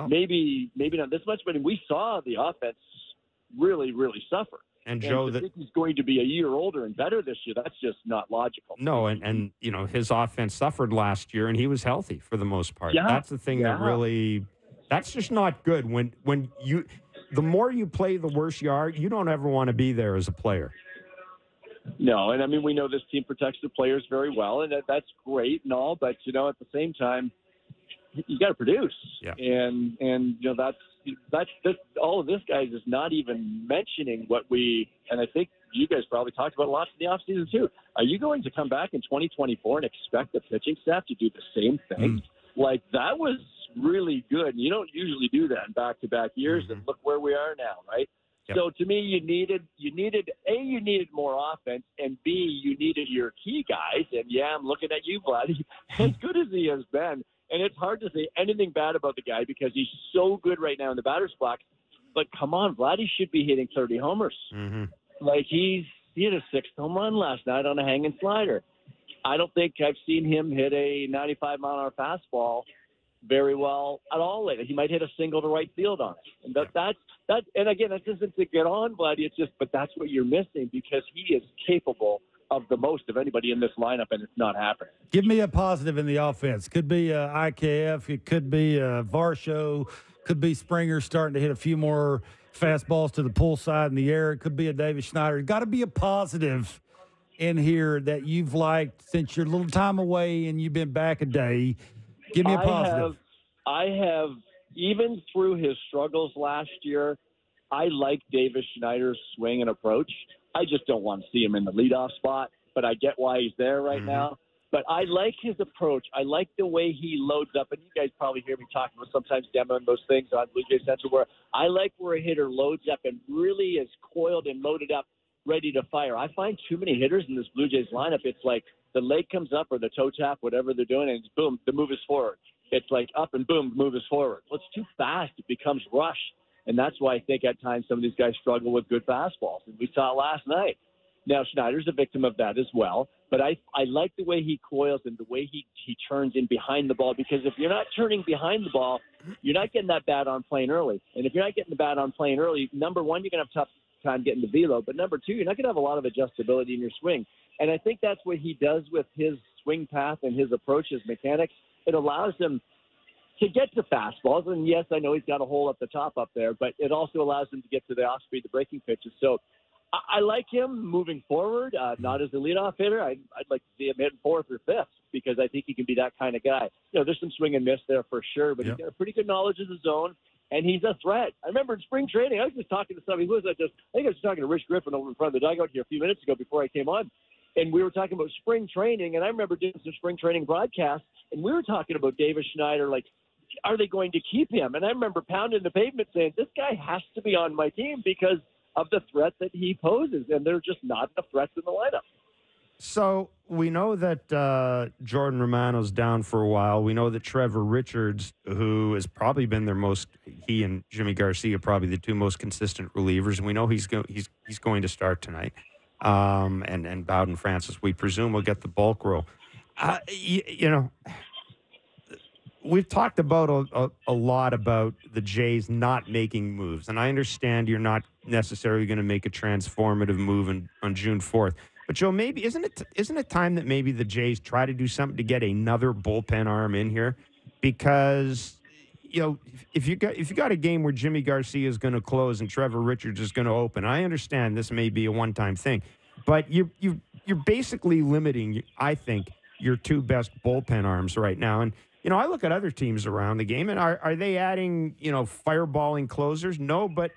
maybe not this much, but we saw the offense really, really suffer. And Joe, I think he's going to be a year older and better this year. That's just not logical. No, and his offense suffered last year, and he was healthy for the most part. Yeah. That's the thing that really, that's just not good. When you, the more you play, the worse you are. You don't ever want to be there as a player. No, and we know this team protects the players very well, and that's great and all. But at the same time, you got to produce. Yeah. And that's all of this, guys, is not even mentioning and I think you guys probably talked about a lot in the offseason too. Are you going to come back in 2024 and expect the pitching staff to do the same thing? Like, that was really good. And you don't usually do that in back-to-back years, and look where we are now, right? Yep. So to me, you needed more offense, and B, you needed your key guys. And yeah, I'm looking at you, Vlad. As good as he has been, and it's hard to say anything bad about the guy because he's so good right now in the batter's box. But come on, Vlad, he should be hitting 30 homers. Like, he hit a 6th home run last night on a hanging slider. I don't think I've seen him hit a 95-mile-an-hour fastball very well at all lately. He might hit a single to right field on it. And that's and again, that isn't to get on, Vladdy. It's just, but that's what you're missing, because he is capable of the most of anybody in this lineup, and it's not happening. Give me a positive in the offense. Could be IKF. It could be Varsho. Could be Springer starting to hit a few more fastballs to the pull side in the air. It could be a David Schneider. Got to be a positive in here that you've liked since your little time away and you've been back a day. Give me a positive. I have, even through his struggles last year, I like David Schneider's swing and approach. I just don't want to see him in the leadoff spot, but I get why he's there right now. But I like his approach. I like the way he loads up. And you guys probably hear me talking about sometimes demoing those things on Blue Jays Central where I like where a hitter loads up and really is coiled and loaded up, ready to fire. I find too many hitters in this Blue Jays lineup. It's like the leg comes up or the toe tap, whatever they're doing, and it's boom, the move is forward. It's like up and boom, move is forward. Well, it's too fast. It becomes rush. And that's why I think at times some of these guys struggle with good fastballs. And we saw it last night. Now, Schneider's a victim of that as well. But I like the way he coils and the way he turns in behind the ball, because if you're not turning behind the ball, you're not getting that bat on plane early. And if you're not getting the bat on plane early, number one, you're going to have tough time getting the velo. But number two, you're not going to have a lot of adjustability in your swing. And I think that's what he does with his swing path and his approach, his mechanics. It allows him to get to fastballs. And yes, I know he's got a hole up the top up there, but it also allows him to get to the off speed, the breaking pitches. So I like him moving forward, not as a leadoff hitter. I'd like to see him hitting fourth or fifth because I think he can be that kind of guy. You know, there's some swing and miss there for sure, but he's got a pretty good knowledge of the zone, and he's a threat. I remember in spring training, I was just talking to somebody. I think I was talking to Rich Griffin over in front of the dugout here a few minutes ago before I came on, and we were talking about spring training, and I remember doing some spring training broadcasts, and we were talking about Davis Schneider, like, are they going to keep him? And I remember pounding the pavement saying, this guy has to be on my team because of the threat that he poses, and there are just not enough threats in the lineup. So we know that Jordan Romano's down for a while. We know that Trevor Richards, who has probably been he and Jimmy Garcia, probably the two most consistent relievers, and we know he's going to start tonight. And Bowden Francis, we presume, will get the bulk role. We've talked about a lot about the Jays not making moves, and I understand you're not necessarily going to make a transformative move on June 4th. But Joe, maybe isn't it time that maybe the Jays try to do something to get another bullpen arm in here? Because if you got a game where Jimmy Garcia is going to close and Trevor Richards is going to open, I understand this may be a one-time thing, but you're basically limiting, I think, your two best bullpen arms right now. And I look at other teams around the game, and are they adding, fireballing closers? No, but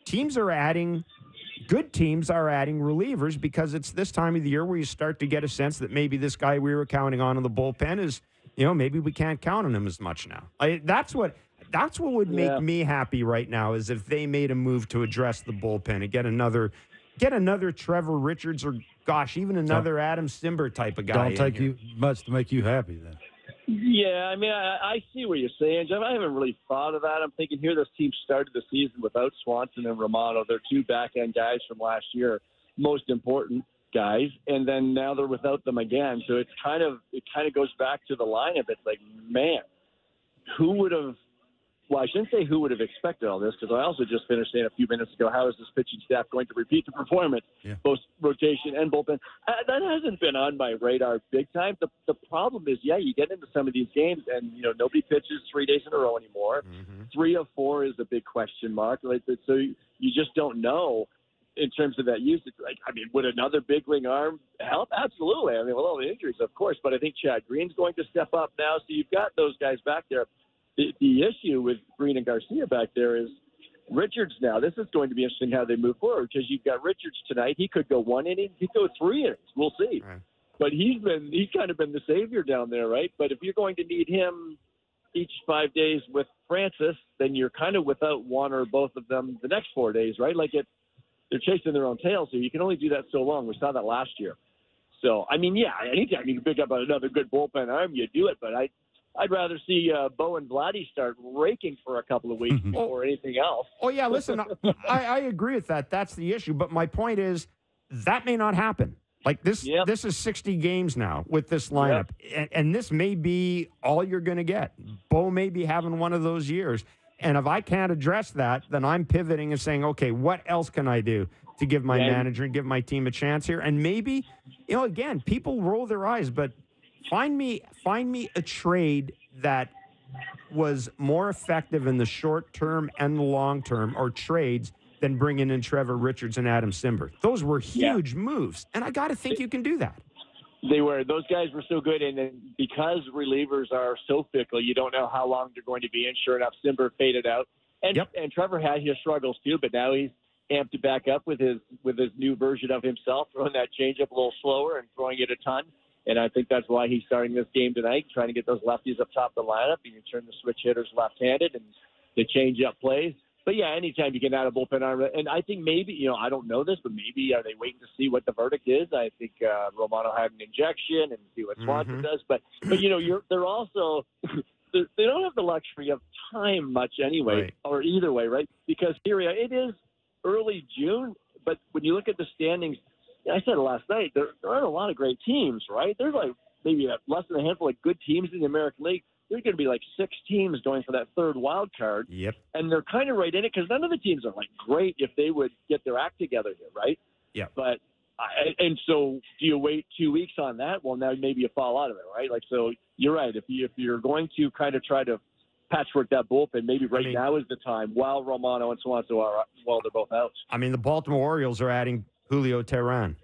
good teams are adding relievers because it's this time of the year where you start to get a sense that maybe this guy we were counting on in the bullpen is, maybe we can't count on him as much now. That's what would make me happy right now is if they made a move to address the bullpen and get another Trevor Richards or, gosh, even another Adam Simber type of guy. Don't take you much to make you happy then. Yeah, I mean, I see what you're saying, Jeff. I haven't really thought of that. I'm thinking here this team started the season without Swanson and Romano. They're two back-end guys from last year, most important guys, and then now they're without them again. So it kind of goes back to the lineup. It's like, man, who would have – well, I shouldn't say who would have expected all this because I also just finished saying a few minutes ago, how is this pitching staff going to repeat the performance, both rotation and bullpen? That hasn't been on my radar big time. The problem is, you get into some of these games and, nobody pitches 3 days in a row anymore. Mm-hmm. 3 of 4 is a big question mark. So you just don't know in terms of that usage. Would another big wing arm help? Absolutely. With all the injuries, of course. But I think Chad Green's going to step up now. So you've got those guys back there. The issue with Green and Garcia back there is Richards now. This is going to be interesting how they move forward because you've got Richards tonight. He could go 1 inning. He could go 3 innings. We'll see. Right. But he's kind of been the savior down there, right? But if you're going to need him each 5 days with Francis, then you're kind of without one or both of them the next 4 days, right? They're chasing their own tail, so you can only do that so long. We saw that last year. So, anytime you can pick up another good bullpen arm, you do it. But I'd rather see Bo and Vladdy start raking for a couple of weeks before anything else. Oh, yeah, listen, I agree with that. That's the issue. But my point is that may not happen. This is 60 games now with this lineup, and this may be all you're going to get. Bo may be having one of those years. And if I can't address that, then I'm pivoting and saying, okay, what else can I do to give my manager and give my team a chance here? And maybe, again, people roll their eyes, but Find me a trade that was more effective in the short term and the long term, or trades, than bringing in Trevor Richards and Adam Simber. Those were huge moves, and I got to think you can do that. They were. Those guys were so good, and then because relievers are so fickle, you don't know how long they're going to be in. Sure enough, Simber faded out, and Trevor had his struggles too, but now he's amped it back up with his new version of himself, throwing that changeup a little slower and throwing it a ton. And I think that's why he's starting this game tonight, trying to get those lefties up top of the lineup. And you turn the switch hitters left-handed and they change up plays. But, yeah, anytime you get out of bullpen arm. And I think maybe, I don't know this, but maybe are they waiting to see what the verdict is? I think Romano had an injection and see what Swanson does. But they're also they don't have the luxury of time much anyway, right. Or either way, right? Because here it is early June, but when you look at the standings, I said it last night, there aren't a lot of great teams, right? There's like maybe less than a handful of good teams in the American League. There's going to be like 6 teams going for that third wild card. Yep. And they're kind of right in it because none of the teams are like great if they would get their act together here, right? Yeah. But and so do you wait 2 weeks on that? Well, now maybe you fall out of it, right? Like, so you're right. If you're going to kind of try to patchwork that bullpen, maybe now is the time while Romano and Swanson are, well, they're both out. I mean, the Baltimore Orioles are adding Julio Teheran.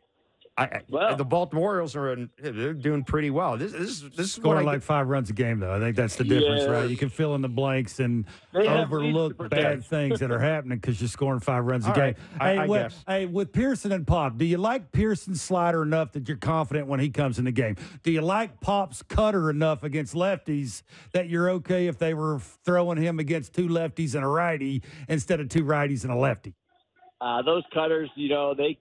The Baltimore Orioles they're doing pretty well. This is scoring like 5 runs a game, though. I think that's the difference, right? You can fill in the blanks and overlook bad things that are happening because you're scoring 5 runs a game. Right. Hey, with Pearson and Pop, do you like Pearson's slider enough that you're confident when he comes in the game? Do you like Pop's cutter enough against lefties that you're okay if they were throwing him against 2 lefties and a righty instead of 2 righties and a lefty? Those cutters, they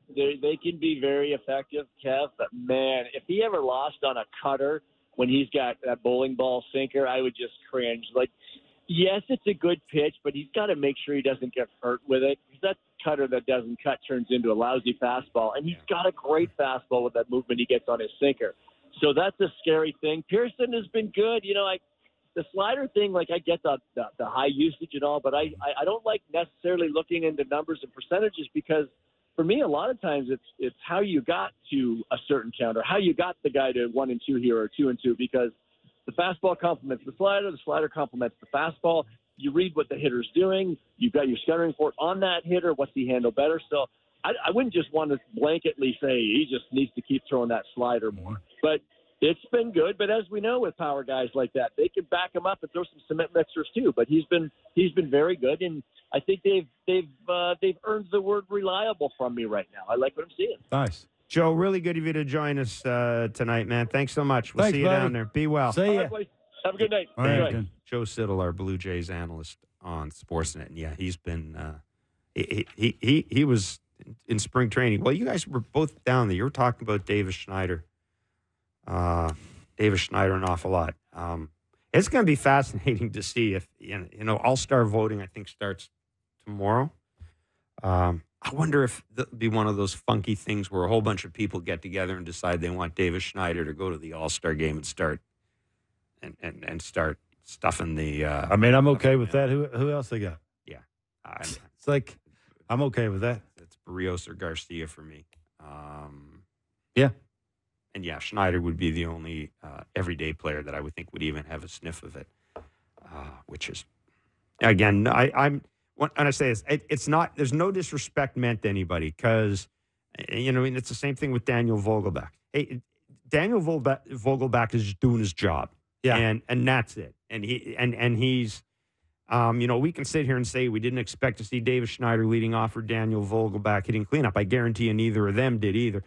can be very effective, Kev. But, man, if he ever lost on a cutter when he's got that bowling ball sinker, I would just cringe. Like, yes, it's a good pitch, but he's got to make sure he doesn't get hurt with it. Because that cutter that doesn't cut turns into a lousy fastball. And he's got a great fastball with that movement he gets on his sinker. So that's a scary thing. Pearson has been good. The slider thing, like I get the high usage and all, but I don't like necessarily looking into numbers and percentages because for me, a lot of times it's how you got to a certain count or how you got the guy to 1 and 2 here or 2 and 2 because the fastball complements the slider complements the fastball. You read what the hitter's doing. You've got your scouting report on that hitter. What's he handle better? So I wouldn't just want to blanketly say he just needs to keep throwing that slider more, but it's been good, but as we know with power guys like that, they can back him up and throw some cement mixers too. But he's been very good, and I think they've earned the word reliable from me right now. I like what I'm seeing. Nice, Joe. Really good of you to join us tonight, man. Thanks so much. We'll see you down there. Be well. See ya. Have a good night. All right. Joe Siddall, our Blue Jays analyst on Sportsnet, and yeah, he's been he was in spring training. Well, you guys were both down there. You were talking about Davis Schneider. An awful lot. It's going to be fascinating to see if, All-Star voting, I think, starts tomorrow. I wonder if there'll be one of those funky things where a whole bunch of people get together and decide they want Davis Schneider to go to the All-Star game and start stuffing the. I'm okay with that. Who else they got? Yeah. It's like, I'm okay with that. It's Barrios or Garcia for me. Yeah. And yeah, Schneider would be the only everyday player that I would think would even have a sniff of it, which is, again, when I say this, it's not, there's no disrespect meant to anybody because, it's the same thing with Daniel Vogelbach. Hey, Daniel Vogelbach is doing his job. Yeah. And that's it. And he's, we can sit here and say we didn't expect to see Davis Schneider leading off or Daniel Vogelbach hitting cleanup. I guarantee you neither of them did either.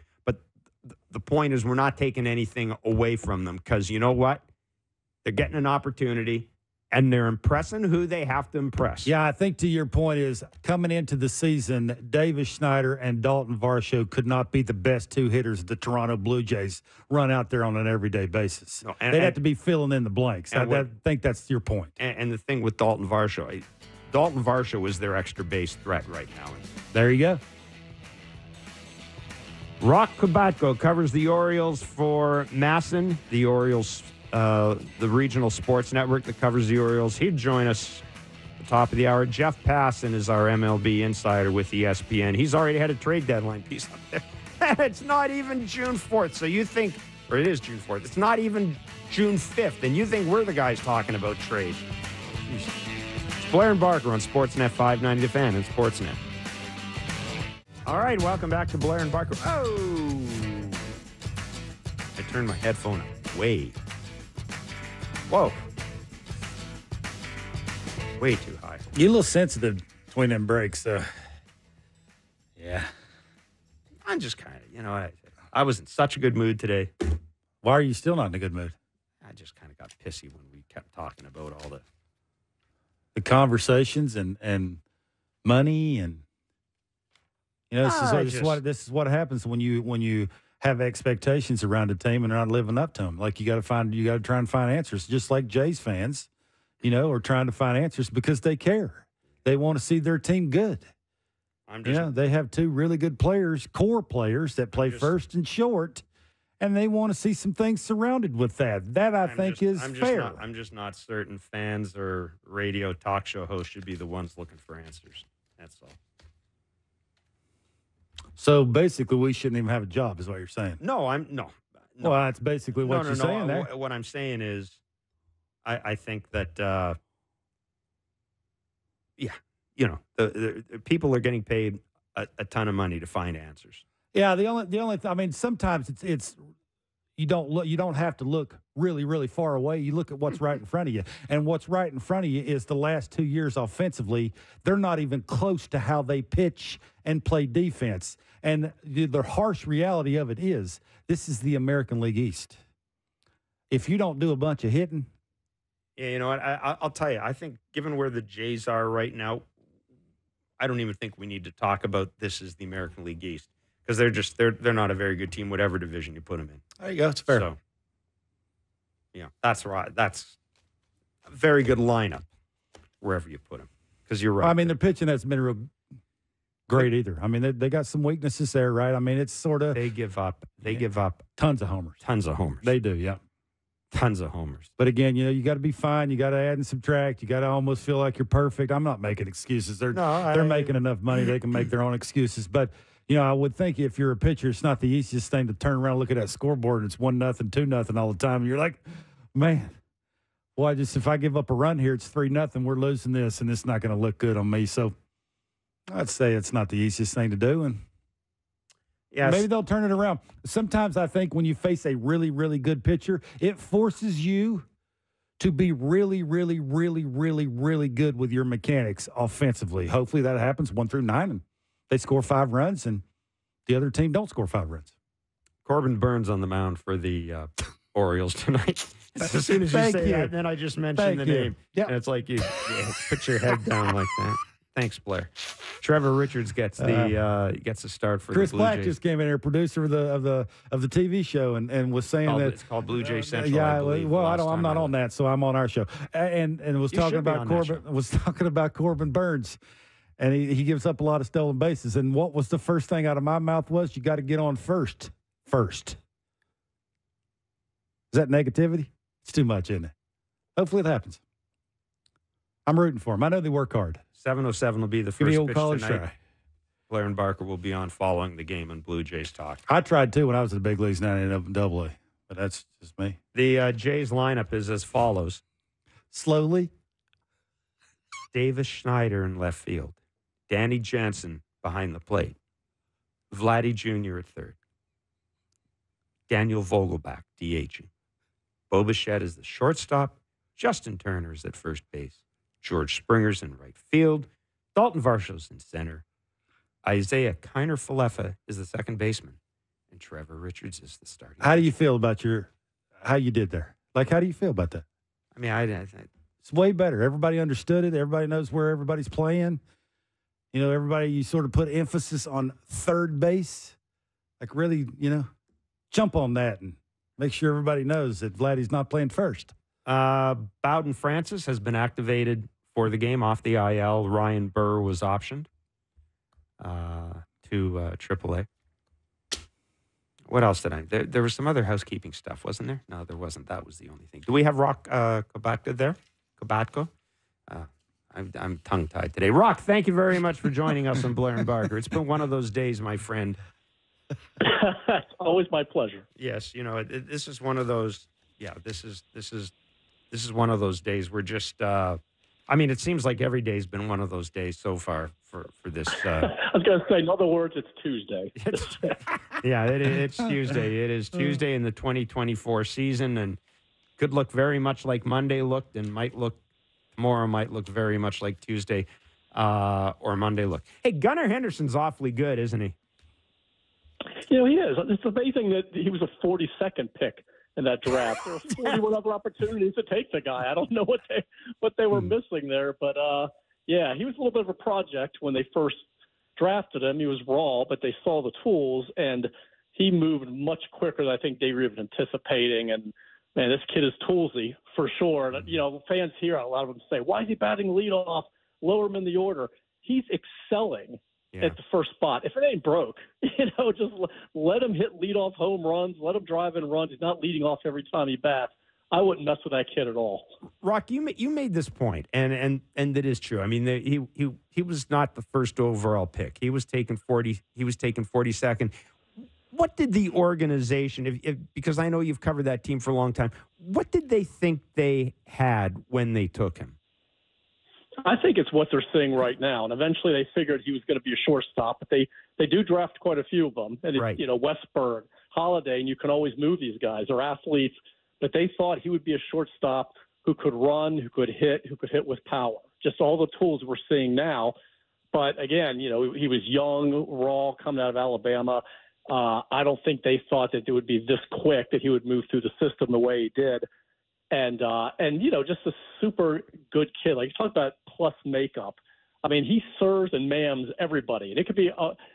The point is we're not taking anything away from them because you know what? They're getting an opportunity and they're impressing who they have to impress. Yeah, I think to your point is coming into the season, Davis Schneider and Dalton Varsho could not be the best 2 hitters the Toronto Blue Jays run out there on an everyday basis. No, they'd have to be filling in the blanks. I think that's your point. And the thing with Dalton Varsho is their extra base threat right now. There you go. Roch Kubatko covers the Orioles for Masson, the Orioles, the regional sports network that covers the Orioles. He'd join us at the top of the hour. Jeff Passan is our MLB insider with ESPN. He's already had a trade deadline piece up there. It's not even June 4th, so you think, or it is June 4th, it's not even June 5th, and you think we're the guys talking about trade. It's Blair and Barker on Sportsnet 590 The Fan and Sportsnet. All right, welcome back to Blair and Barker. Oh! I turned my headphone up way. Whoa. Way too high. You're a little sensitive between them breaks, though. Yeah. I'm just kind of, I was in such a good mood today. Why are you still not in a good mood? I just kind of got pissy when we kept talking about all the conversations and money and this is what happens when you have expectations around a team and they're not living up to them. Like you got to try and find answers, just like Jays fans, are trying to find answers because they care. They want to see their team good. They have two really good players, core players that play first and short, and they want to see some things surrounded with that. That I think is fair. I'm just not certain fans or radio talk show hosts should be the ones looking for answers. That's all. So basically, we shouldn't even have a job, is what you're saying. No. Well, that's basically what you're saying there. What I'm saying is, I think that, the people are getting paid a ton of money to find answers. Yeah, the only sometimes it's you don't have to look really, really far away. You look at what's right in front of you. And what's right in front of you is the last 2 years offensively, they're not even close to how they pitch and play defense. And the harsh reality of it is this is the American League East. If you don't do a bunch of hitting. Yeah, you know what? I'll tell you, I think given where the Jays are right now, I don't even think we need to talk about this as the American League East. Because they're not a very good team, whatever division you put them in. There you go. It's fair. So, that's right. That's a very good lineup wherever you put them. Because you're right. Well, their pitching hasn't been real great either. They got some weaknesses there, right? It's sort of they give up. They give up tons of homers. They do, yeah. Tons of homers. But again, you got to be fine. You got to add and subtract. You got to almost feel like you're perfect. I'm not making excuses. They're making enough money. They can make their own excuses. But I would think if you're a pitcher, it's not the easiest thing to turn around and look at that scoreboard and it's 1-0, 2-0 all the time. And you're like, man, well, if I give up a run here, it's 3-0. We're losing this, and it's not going to look good on me. So I'd say it's not the easiest thing to do. And maybe they'll turn it around. Sometimes I think when you face a really, really good pitcher, it forces you to be really, really, really, really, really good with your mechanics offensively. Hopefully that happens 1 through 9, and they score 5 runs, and the other team don't score 5 runs. Corbin Burns on the mound for the Orioles tonight. As soon as you say that, then I just mentioned the name. Yeah. And it's like you put your head down like that. Thanks, Blair. Trevor Richards gets the start for Chris the Blue Black Jays. just came in here, producer of the TV show, and was saying that it's called Blue Jay Central. Yeah, I believe, well, I'm not on that, so I'm on our show, and was talking about Corbin. Was talking about Corbin Burns, and he gives up a lot of stolen bases. And what was the first thing out of my mouth was, you got to get on first. Is that negativity? It's too much, isn't it? Hopefully it happens. I'm rooting for them. I know they work hard. 7:07 will be the first pitch tonight. Try. Blair and Barker will be on following the game on Blue Jays Talk. I tried too when I was in the big leagues, and I ended up in Double A, but that's just me. The Jays lineup is as follows. Slowly. Davis Schneider in left field. Danny Jansen behind the plate. Vladdy Jr. at third. Daniel Vogelbach, DHing. Bo Bichette is the shortstop. Justin Turner's at first base. George Springer's in right field. Dalton Varsho's in center. Isaiah Kiner-Falefa is the second baseman. And Trevor Richards is the starter. How do you feel about how you did there? Like, how do you feel about that? It's way better. Everybody understood it. Everybody knows where everybody's playing. You sort of put emphasis on third base. Like, really, jump on that and make sure everybody knows that Vladdy's not playing first. Bowden Francis has been activated for the game off the IL. Ryan Burr was optioned to AAA. What else did there was some other housekeeping stuff, wasn't there? No, there wasn't. That was the only thing. Do we have Roch Kubatko there? Kubatko? I'm tongue-tied today. Roch, thank you very much for joining us on Blair and Barker. It's been one of those days, my friend. It's always my pleasure. Yes, this is one of those. Yeah, this is one of those days where just. It seems like every day's been one of those days so far for this. I was going to say, in other words, it's Tuesday. It's Tuesday. It is Tuesday in the 2024 season, and could look very much like Monday looked, and tomorrow might look very much like Tuesday or Monday looked. Hey, Gunnar Henderson's awfully good, isn't he? He is. It's amazing that he was a 42nd pick in that draft. There were 41 other opportunities to take the guy. I don't know what they were missing there, but yeah, he was a little bit of a project when they first drafted him. He was raw, but they saw the tools, and he moved much quicker than I think they were even anticipating. And man, this kid is toolsy for sure. And, you know, fans here, a lot of them say, "Why is he batting leadoff? Lower him in the order." He's excelling at the first spot. If it ain't broke, you know, just let him hit leadoff home runs, let him drive in runs. He's not leading off every time he bats. I wouldn't mess with that kid at all. Roch, you made this point, and it is true. I mean, he was not the first overall pick. He was taken 42nd. What did the organization, because I know you've covered that team for a long time, what did they think they had when they took him? I think it's what they're seeing right now. And eventually they figured he was going to be a shortstop, but they do draft quite a few of them. And, right. You know, Westberg, Holiday, and you can always move these guys. They're athletes, but they thought he would be a shortstop who could run, who could hit with power. Just all the tools we're seeing now. But again, you know, he was young, raw, coming out of Alabama. I don't think they thought that it would be this quick, that he would move through the system the way he did. And you know, just a super good kid. Like, you talk about plus makeup. I mean, he serves and mams everybody. And it could be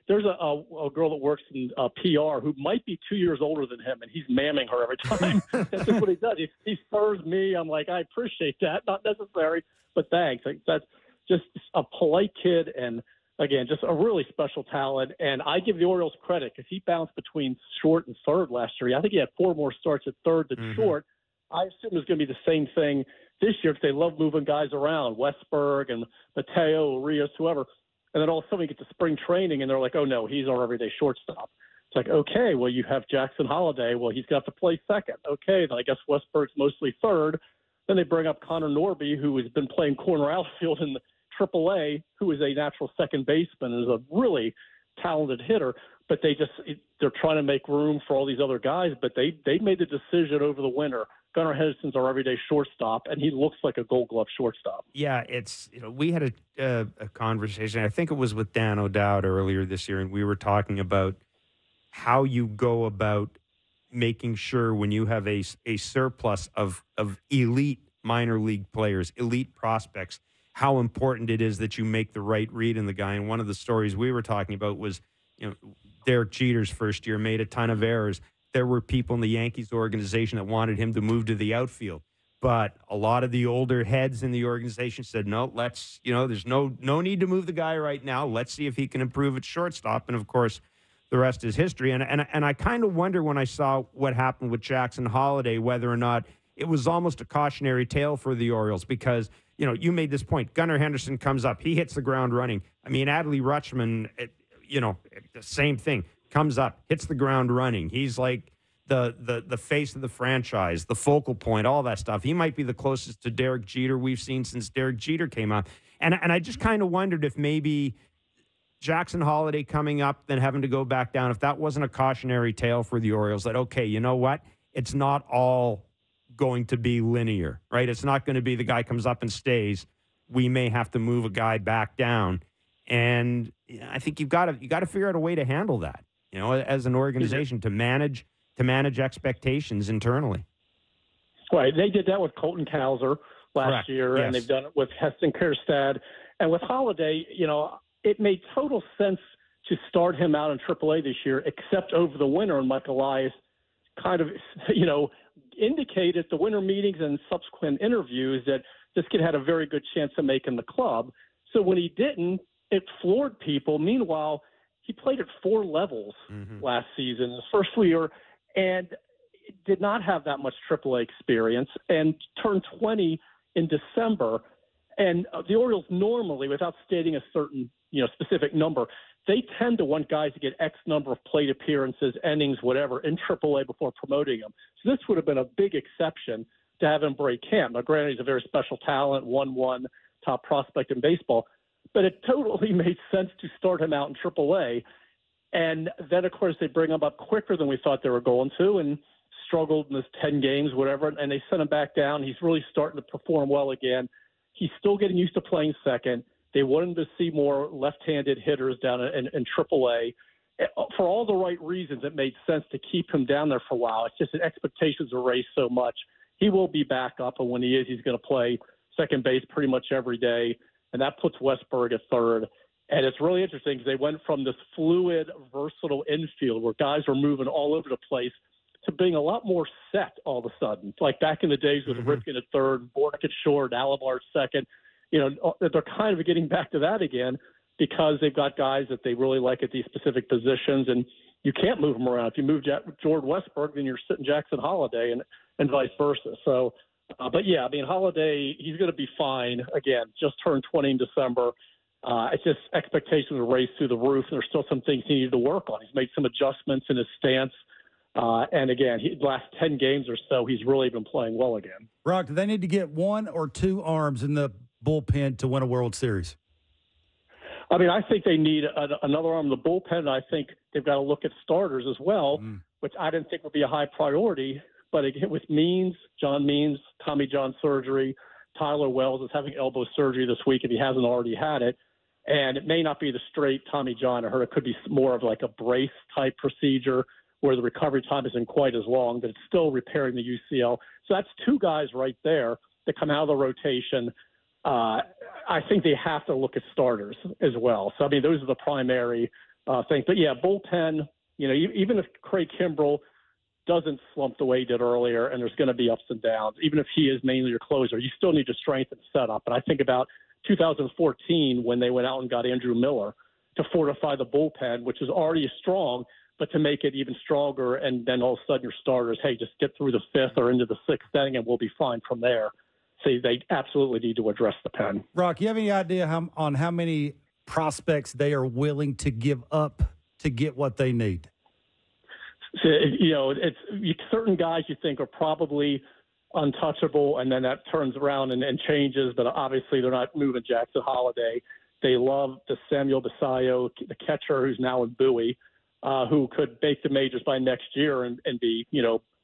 there's a girl that works in PR who might be 2 years older than him, and he's mamming her every time. That's just what he does. He serves me. I'm like, I appreciate that. Not necessary, but thanks. Like, that's just a polite kid, and again, just a really special talent. And I give the Orioles credit because he bounced between short and third last year. I think he had 4 more starts at third than short. I assume it's going to be the same thing this year because they love moving guys around, Westberg and Mateo, Rios, whoever. And then all of a sudden we get to spring training, and they're like, oh, no, he's our everyday shortstop. It's like, okay, well, you have Jackson Holiday. Well, he's got to play second. Okay, then I guess Westberg's mostly third. Then they bring up Connor Norby, who has been playing corner outfield in the AAA, who is a natural second baseman and is a really talented hitter. But they're trying to make room for all these other guys. But they made the decision over the winter. Gunnar Henderson's our everyday shortstop, and he looks like a Gold Glove shortstop. Yeah, it's, you know, we had a conversation. I think it was with Dan O'Dowd earlier this year, and we were talking about how you go about making sure when you have a surplus of elite minor league players, elite prospects, how important it is that you make the right read in the guy. And one of the stories we were talking about was, you know, Derek Jeter's first year made a ton of errors. There were people in the Yankees organization that wanted him to move to the outfield. But a lot of the older heads in the organization said, no, let's, you know, there's no need to move the guy right now. Let's see if he can improve at shortstop. And, of course, the rest is history. And I kind of wonder when I saw what happened with Jackson Holiday, whether or not it was almost a cautionary tale for the Orioles because, you know, you made this point. Gunnar Henderson comes up. He hits the ground running. I mean, Adley Rutschman, you know, the same thing. Comes up, hits the ground running. He's like the face of the franchise, the focal point, all that stuff. He might be the closest to Derek Jeter we've seen since Derek Jeter came up. And I just kind of wondered if maybe Jackson Holiday coming up, then having to go back down, if that wasn't a cautionary tale for the Orioles, that, okay, you know what? It's not all going to be linear, right? It's not going to be the guy comes up and stays. We may have to move a guy back down. And I think you've got to figure out a way to handle that, you know, as an organization to manage expectations internally. Right. They did that with Colton Cowser last Correct. year, Yes. and they've done it with Heston Kjerstad. And with Holiday, you know, it made total sense to start him out in AAA this year, except over the winter. And Mike Elias kind of, you know, indicated at the winter meetings and subsequent interviews that this kid had a very good chance of making the club. So when he didn't, it floored people. Meanwhile, he played at 4 levels last season, his first year, and did not have that much AAA experience and turned 20 in December. And the Orioles normally, without stating a certain, you know, specific number, they tend to want guys to get X number of plate appearances, innings, whatever, in AAA before promoting them. So this would have been a big exception to have him break camp. Now, granted, he's a very special talent, 1-1 top prospect in baseball, but it totally made sense to start him out in AAA. And then, of course, they bring him up quicker than we thought they were going to and struggled in his 10 games, whatever, and they sent him back down. He's really starting to perform well again. He's still getting used to playing second. They want him to see more left-handed hitters down in AAA. for all the right reasons, it made sense to keep him down there for a while. It's just the expectations are raised so much. He will be back up, and when he is, he's going to play second base pretty much every day, and that puts Westberg at third. And it's really interesting because they went from this fluid, versatile infield where guys were moving all over the place to being a lot more set all of a sudden. Like back in the days with Ripken at third, Bork at short, Alomar at second. They're kind of getting back to that again because they've got guys that they really like at these specific positions, and you can't move them around. If you move Jordan Westberg, then you're sitting Jackson Holliday and vice versa. So, but yeah, I mean, Holliday, he's going to be fine. Again, just turned 20 in December. It's just expectations are raised through the roof, and there's still some things he needed to work on. He's made some adjustments in his stance. And again, the last 10 games or so, he's really been playing well again. Roch, do they need to get one or two arms in the bullpen to win a World Series? I mean, I think they need another arm in the bullpen. I think they've got to look at starters as well, which I didn't think would be a high priority. But again, with John Means, Tommy John surgery, Tyler Wells is having elbow surgery this week if he hasn't already had it. And it may not be the straight Tommy John. I heard it could be more of like a brace-type procedure where the recovery time isn't quite as long, but it's still repairing the UCL. So that's two guys right there that come out of the rotation. I think they have to look at starters as well. So, I mean, those are the primary things. But, yeah, bullpen, even if Craig Kimbrell doesn't slump the way he did earlier, and there's going to be ups and downs, even if he is mainly your closer, you still need to strengthen the setup. And I think about 2014 when they went out and got Andrew Miller to fortify the bullpen, which is already strong, but to make it even stronger, and then all of a sudden your starters, hey, just get through the fifth or into the sixth inning and we'll be fine from there. So they absolutely need to address the pen. Roch, you have any idea on how many prospects they are willing to give up to get what they need? So, it's certain guys you think are probably untouchable, and then that turns around and changes, but obviously they're not moving Jackson Holliday. They love the Samuel Basayo, the catcher who's now in Bowie, who could make the majors by next year and be,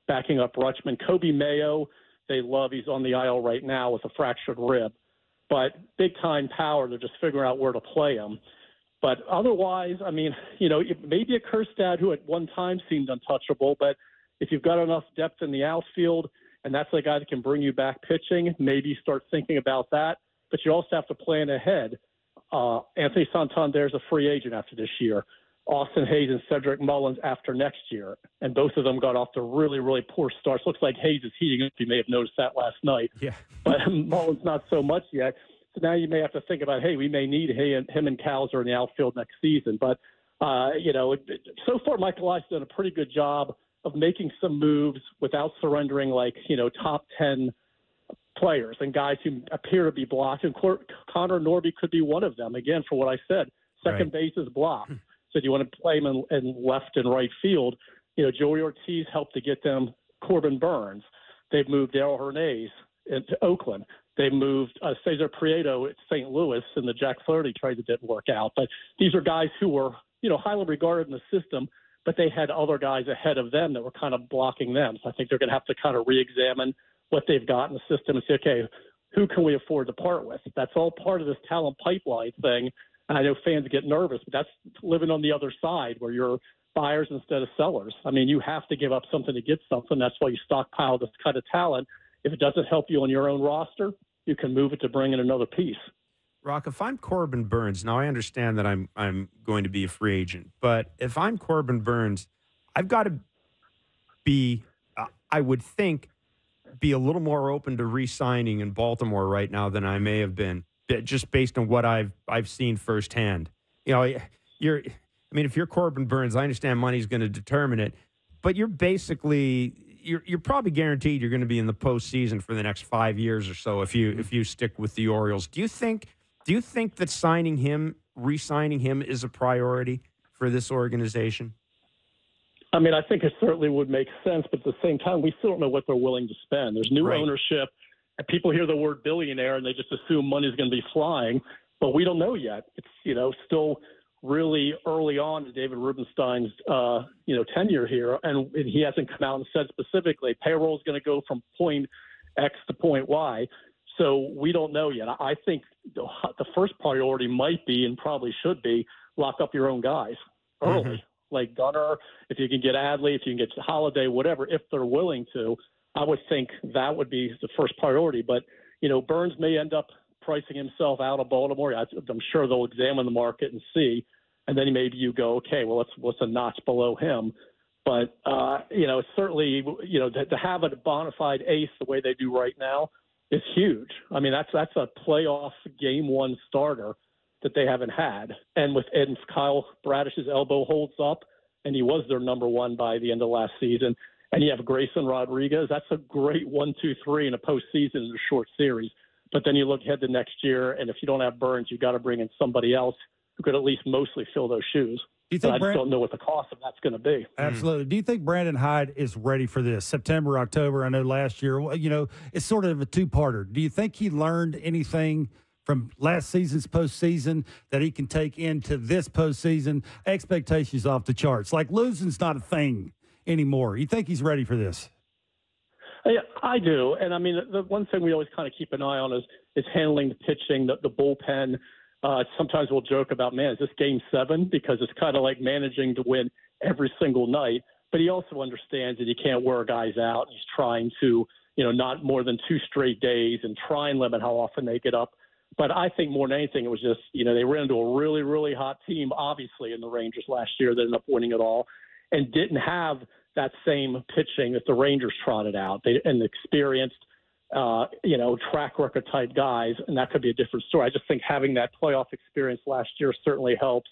backing up Rutschman. Kobe Mayo, they love. He's on the IL right now with a fractured rib. But big-time power, they're just figuring out where to play him. But otherwise, I mean, maybe a Kjerstad who at one time seemed untouchable, but if you've got enough depth in the outfield and that's the guy that can bring you back pitching, maybe start thinking about that. But you also have to plan ahead. Anthony Santander is a free agent after this year. Austin Hayes and Cedric Mullins after next year. And both of them got off to really, really poor starts. Looks like Hayes is heating up. You may have noticed that last night. Yeah. But Mullins not so much yet. So now you may have to think about, hey, we may need him and Cowser in the outfield next season. But, so far Michael Elias has done a pretty good job of making some moves without surrendering top 10 players and guys who appear to be blocked. And Connor Norby could be one of them. Again, for what I said, second base is blocked. So do you want to play him in left and right field? Joey Ortiz helped to get them Corbin Burns. They've moved Darrell Hernandez into Oakland. They moved Cesar Prieto at St. Louis in the Jack Flaherty trade that didn't work out. But these are guys who were, highly regarded in the system, but they had other guys ahead of them that were kind of blocking them. So I think they're going to have to kind of re-examine what they've got in the system and say, okay, who can we afford to part with? That's all part of this talent pipeline thing. And I know fans get nervous, but that's living on the other side where you're buyers instead of sellers. I mean, you have to give up something to get something. That's why you stockpile this kind of talent. If it doesn't help you on your own roster, you can move it to bring in another piece. Roch, if I'm Corbin Burns, now I understand that I'm going to be a free agent, but if I'm Corbin Burns, I've got to be, I would think, be a little more open to re-signing in Baltimore right now than I may have been, just based on what I've seen firsthand. If you're Corbin Burns, I understand money's going to determine it, but you're basically you're probably guaranteed you're going to be in the postseason for the next 5 years or so if you stick with the Orioles. Do you think that re-signing him is a priority for this organization? I mean, I think it certainly would make sense, but at the same time, we still don't know what they're willing to spend. There's new ownership, and people hear the word billionaire and they just assume money's going to be flying, but we don't know yet. It's still really early on in David Rubenstein's tenure here, and he hasn't come out and said specifically payroll is going to go from point X to point Y. So we don't know yet. I think the first priority might be, and probably should be, lock up your own guys early. like Gunnar, if you can get Adley, if you can get Holiday, whatever, if they're willing to, I would think that would be the first priority. But, Burns may end up pricing himself out of Baltimore. I'm sure they'll examine the market and see. And then maybe you go, okay, well, what's a notch below him? But, certainly, to have a bona fide ace the way they do right now is huge. I mean, that's a playoff game one starter that they haven't had. And if Kyle Bradish's elbow holds up, and he was their number one by the end of last season, and you have Grayson Rodriguez, that's a great 1-2-3 in a postseason in a short series. But then you look ahead to next year, and if you don't have Burns, you've got to bring in somebody else who could at least mostly fill those shoes. I just don't know what the cost of that's going to be. Absolutely. Do you think Brandon Hyde is ready for this? September, October, I know last year, it's sort of a two-parter. Do you think he learned anything from last season's postseason that he can take into this postseason? Expectations off the charts. Like losing's not a thing anymore. You think he's ready for this? Yeah, I do. And, I mean, the one thing we always kind of keep an eye on is handling the pitching, the bullpen. Sometimes we'll joke about, man, is this game 7? Because it's kind of like managing to win every single night. But he also understands that he can't wear guys out. He's trying to, not more than 2 straight days and try and limit how often they get up. But I think more than anything, it was just, they ran into a really, really hot team, obviously, in the Rangers last year that ended up winning it all, and didn't have that same pitching that the Rangers trotted out. And experienced, track record type guys, and that could be a different story. I just think having that playoff experience last year certainly helps.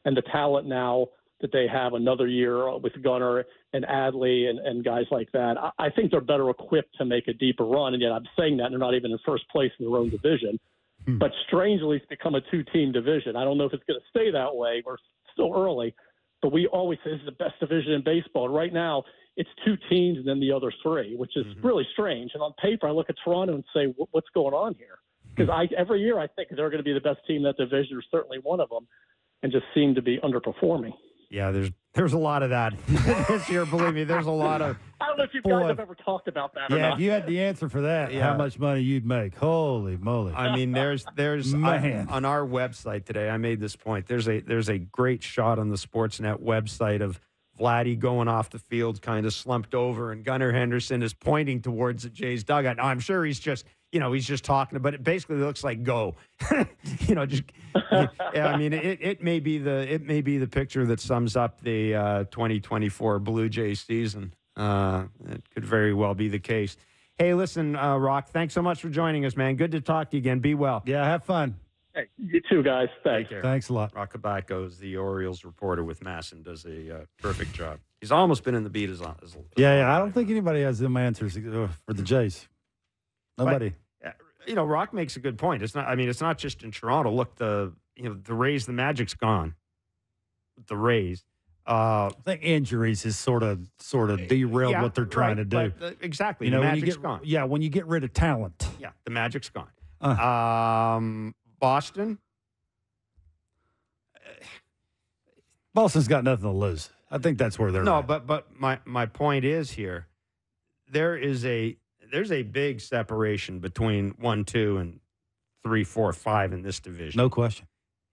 And the talent now that they have another year with Gunnar and Adley and guys like that, I think they're better equipped to make a deeper run. And yet I'm saying that they're not even in first place in their own division. But strangely, it's become a 2-team division. I don't know if it's going to stay that way. We're still early. But we always say this is the best division in baseball. Right now, it's 2 teams and then the other 3, which is really strange. And on paper, I look at Toronto and say, what's going on here? Because every year I think they're going to be the best team in that division, or certainly one of them, and just seem to be underperforming. Yeah, there's a lot of that this year. Believe me, there's a lot of. I don't know if you guys have ever talked about that. Yeah, or not. if you had the answer for that, how much money you'd make? Holy moly! I mean, there's on our website today. I made this point. There's a great shot on the Sportsnet website of Vladdy going off the field, kind of slumped over, and Gunnar Henderson is pointing towards the Jays dugout. Now, I'm sure he's just talking, but it basically looks like go. I mean, it may be the picture that sums up the 2024 Blue Jays season. It could very well be the case. Hey, listen, Roch, thanks so much for joining us, man. Good to talk to you again. Be well. Yeah, have fun. Hey, you too, guys. Thanks. Thanks a lot. Roch Kubatko is the Orioles reporter with Masson, does a perfect job. He's almost been in the beat as I don't think anybody has them answers for the Jays. Nobody. But, Roch makes a good point. It's not just in Toronto. Look, the Rays, the Magic's gone. The Rays. I think injuries has sort of derailed what they're trying to do. Exactly. The Magic's gone. Yeah, when you get rid of talent. Yeah, the Magic's gone. Boston. Boston's got nothing to lose. I think that's where they're at. But my point is here, there's a big separation between 1, 2, and 3, 4, 5 in this division. No question.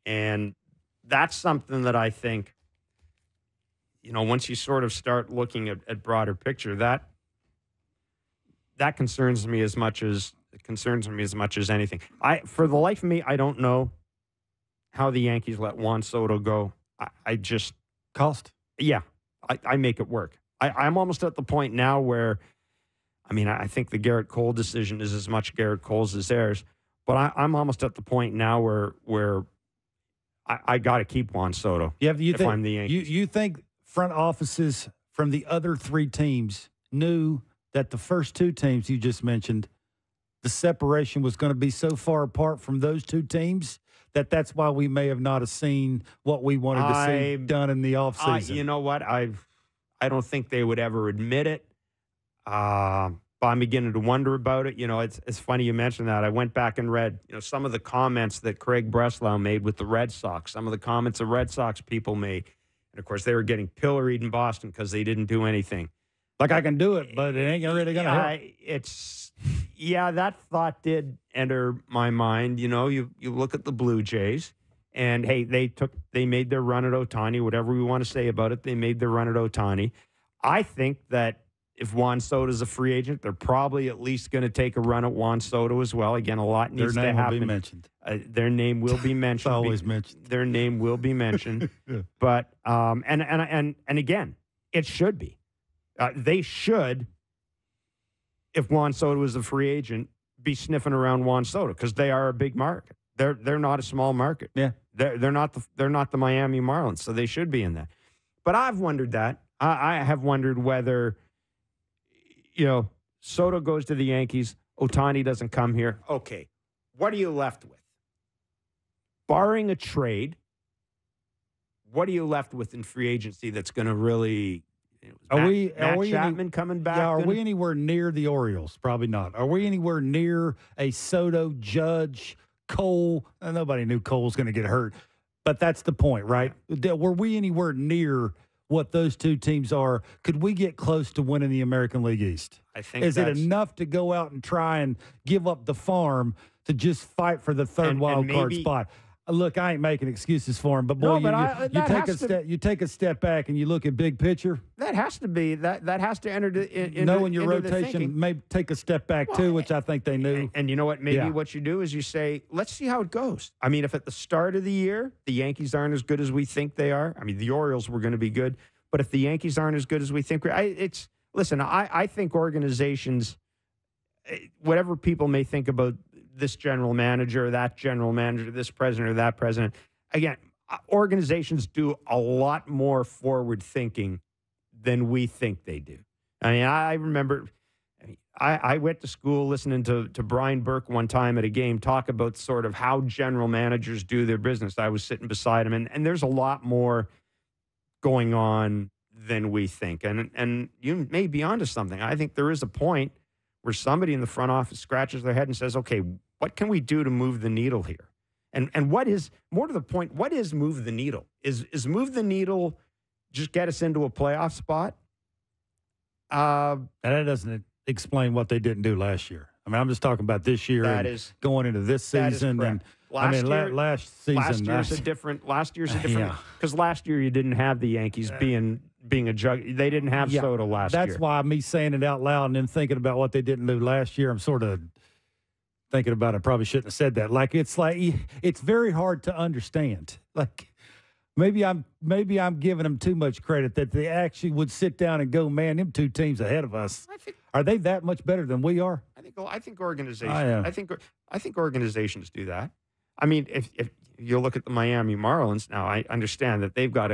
And that's something that I think, once you sort of start looking at broader picture, that concerns me as much as anything. For the life of me, I don't know how the Yankees let Juan Soto go. I just cost. Yeah, I make it work. I'm almost at the point now where, I think the Garrett Cole decision is as much Garrett Cole's as theirs, but I'm almost at the point now where I got to keep Juan Soto. Yeah, I'm the Yankees. You think front offices from the other 3 teams knew that the first 2 teams you just mentioned, the separation was going to be so far apart from those 2 teams that's why we may have not have seen what we wanted to see done in the offseason? You know what? I don't think they would ever admit it. But I'm beginning to wonder about it. It's funny you mentioned that. I went back and read, some of the comments that Craig Breslau made with the Red Sox, some of the comments the Red Sox people made. And, of course, they were getting pilloried in Boston because they didn't do anything. Like, I can do it, but it ain't really going to help. That thought did enter my mind. You look at the Blue Jays, And hey, they made their run at Ohtani. Whatever we want to say about it, they made their run at Ohtani. I think that if Juan Soto's a free agent, they're probably at least going to take a run at Juan Soto as well. Again, a lot needs to happen. Their name will be mentioned. Their name will be mentioned. It's always mentioned. Their name will be mentioned. Yeah. But and again, it should be. They should, if Juan Soto is a free agent, be sniffing around Juan Soto because they are a big market. They're not a small market. Yeah, they're not the Miami Marlins, so they should be in that. But I've wondered that. I have wondered whether, Soto goes to the Yankees, Ohtani doesn't come here. Okay, what are you left with? Barring a trade, what are you left with in free agency that's going to really? Matt Chapman coming back? Yeah, are we anywhere near the Orioles? Probably not. Are we anywhere near a Soto, Judge, Cole? Nobody knew Cole was going to get hurt, but that's the point, right? Yeah. Were we anywhere near what those two teams are? Could we get close to winning the American League East? I think. Is it enough to go out and try and give up the farm to just fight for the third wild card spot? Look, I ain't making excuses for him, but boy, you take a step back and you look at big picture. That has to be that has to enter knowing your rotation may take a step back too, which I think they knew. And you know what? Maybe what you do is you say, let's see how it goes. I mean, if at the start of the year the Yankees aren't as good as we think they are, I mean, the Orioles were going to be good, but if the Yankees aren't as good as we think, I think organizations, whatever people may think about this general manager, that general manager, this president or that president. Again, organizations do a lot more forward thinking than we think they do. I mean, I remember I went to school listening to Brian Burke one time at a game talk about sort of how general managers do their business. I was sitting beside him, and there's a lot more going on than we think. And you may be onto something. I think there is a point where somebody in the front office scratches their head and says, okay, what can we do to move the needle here? And what is, more to the point, what is move the needle? Is move the needle just get us into a playoff spot? And that doesn't explain what they didn't do last year. I mean, I'm just talking about this year going into this season. And last season. Last year's a different, because last year you didn't have the Yankees being a jug. They didn't have Soto last year. That's why me saying it out loud and then thinking about what they didn't do last year, I'm sort of thinking about it. I probably shouldn't have said that. It's very hard to understand. Like maybe I'm giving them too much credit that they actually would sit down and go, man, them two teams ahead of us. Are they that much better than we are? I think organizations. I think organizations do that. I mean, if you look at the Miami Marlins now, I understand that they've got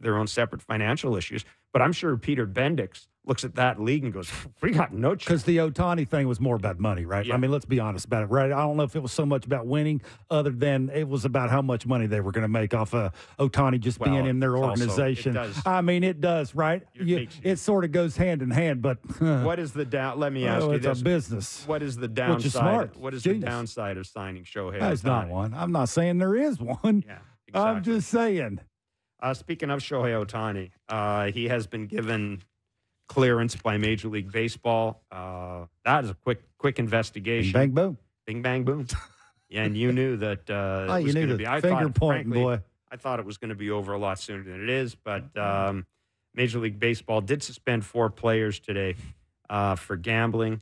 their own separate financial issues, but I'm sure Peter Bendix looks at that league and goes, we got no chance. Because the Ohtani thing was more about money, right? Yeah. I mean, let's be honest about it, right? I don't know if it was so much about winning other than it was about how much money they were going to make off of Ohtani just being in their organization. I mean, it does, right? It sort of goes hand in hand, but what is the let me ask you this. It's a business. What is the downside? Which is smart. What is the downside of signing Shohei Ohtani? There's not one. I'm not saying there is one. Yeah, exactly. I'm just saying. Speaking of Shohei Ohtani, he has been given clearance by Major League Baseball. That is a quick investigation. Bing, bang, boom. Bing, bang, boom. Yeah, and you knew that it was going to be. I thought it was going to be over a lot sooner than it is, but Major League Baseball did suspend 4 players today for gambling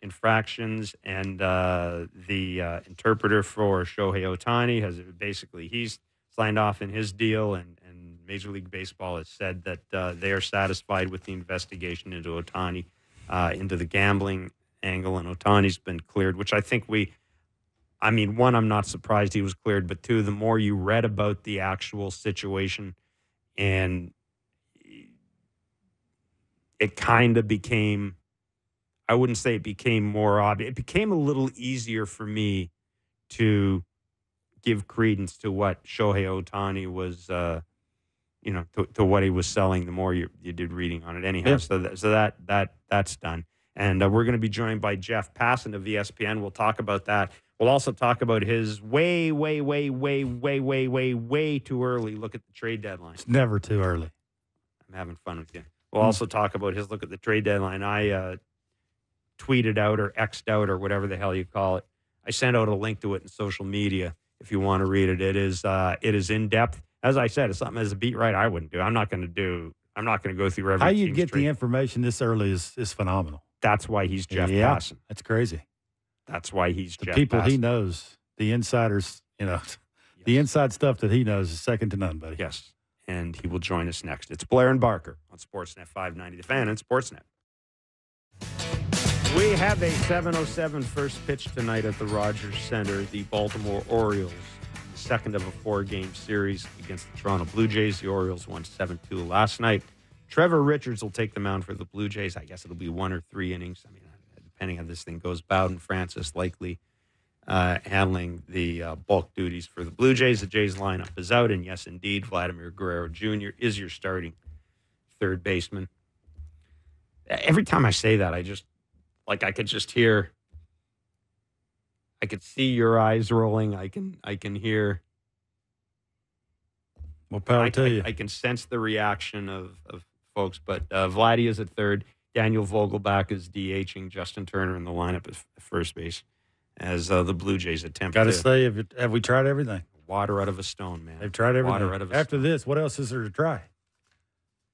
infractions, and the interpreter for Shohei Ohtani he's signed off in his deal, and Major League Baseball has said that they are satisfied with the investigation into Ohtani, into the gambling angle, and Ohtani's been cleared, which I think one, I'm not surprised he was cleared, but 2, the more you read about the actual situation, and it kind of became, I wouldn't say it became more obvious, it became a little easier for me to give credence to what Shohei Ohtani was, to what he was selling, the more you did reading on it anyhow. Yeah. So that's done. And we're going to be joined by Jeff Passan of ESPN. We'll talk about that. We'll also talk about his way too early look at the trade deadline. It's never too early. I'm having fun with you. We'll also talk about his look at the trade deadline. I tweeted out or X'd out or whatever the hell you call it. I sent out a link to it in social media. if you want to read it. It is in depth. As I said, it's something as a beat writer I wouldn't do. I'm not going to go through every How you team's get trade. the information this early is phenomenal. That's why he's Jeff Yeah, Passan. that's crazy. That's why he's The Jeff people he Passan. knows, the insiders, Yes. the inside stuff that he knows is second to none, buddy. Yes, and he will join us next. It's Blair and Barker on Sportsnet 590 The Fan and Sportsnet. We have a 7:07 first pitch tonight at the Rogers Center. The Baltimore Orioles, the second of a 4-game series against the Toronto Blue Jays. The Orioles won 7-2 last night. Trevor Richards will take the mound for the Blue Jays. I guess it'll be 1 or 3 innings. I mean, depending on how this thing goes. Bowden Francis likely handling the bulk duties for the Blue Jays. The Jays lineup is out, and yes, indeed, Vladimir Guerrero Jr. is your starting third baseman. Every time I say that, I could just hear, I could see your eyes rolling. I can hear. Well, power to you. I can sense the reaction of folks, but Vladdy is at third. Daniel Vogelbach is DHing. Justin Turner in the lineup at first base as the Blue Jays attempt Got to to say, have we tried everything? water out of a stone, man. They've tried everything. Water out of a After stone. this, what else is there to try?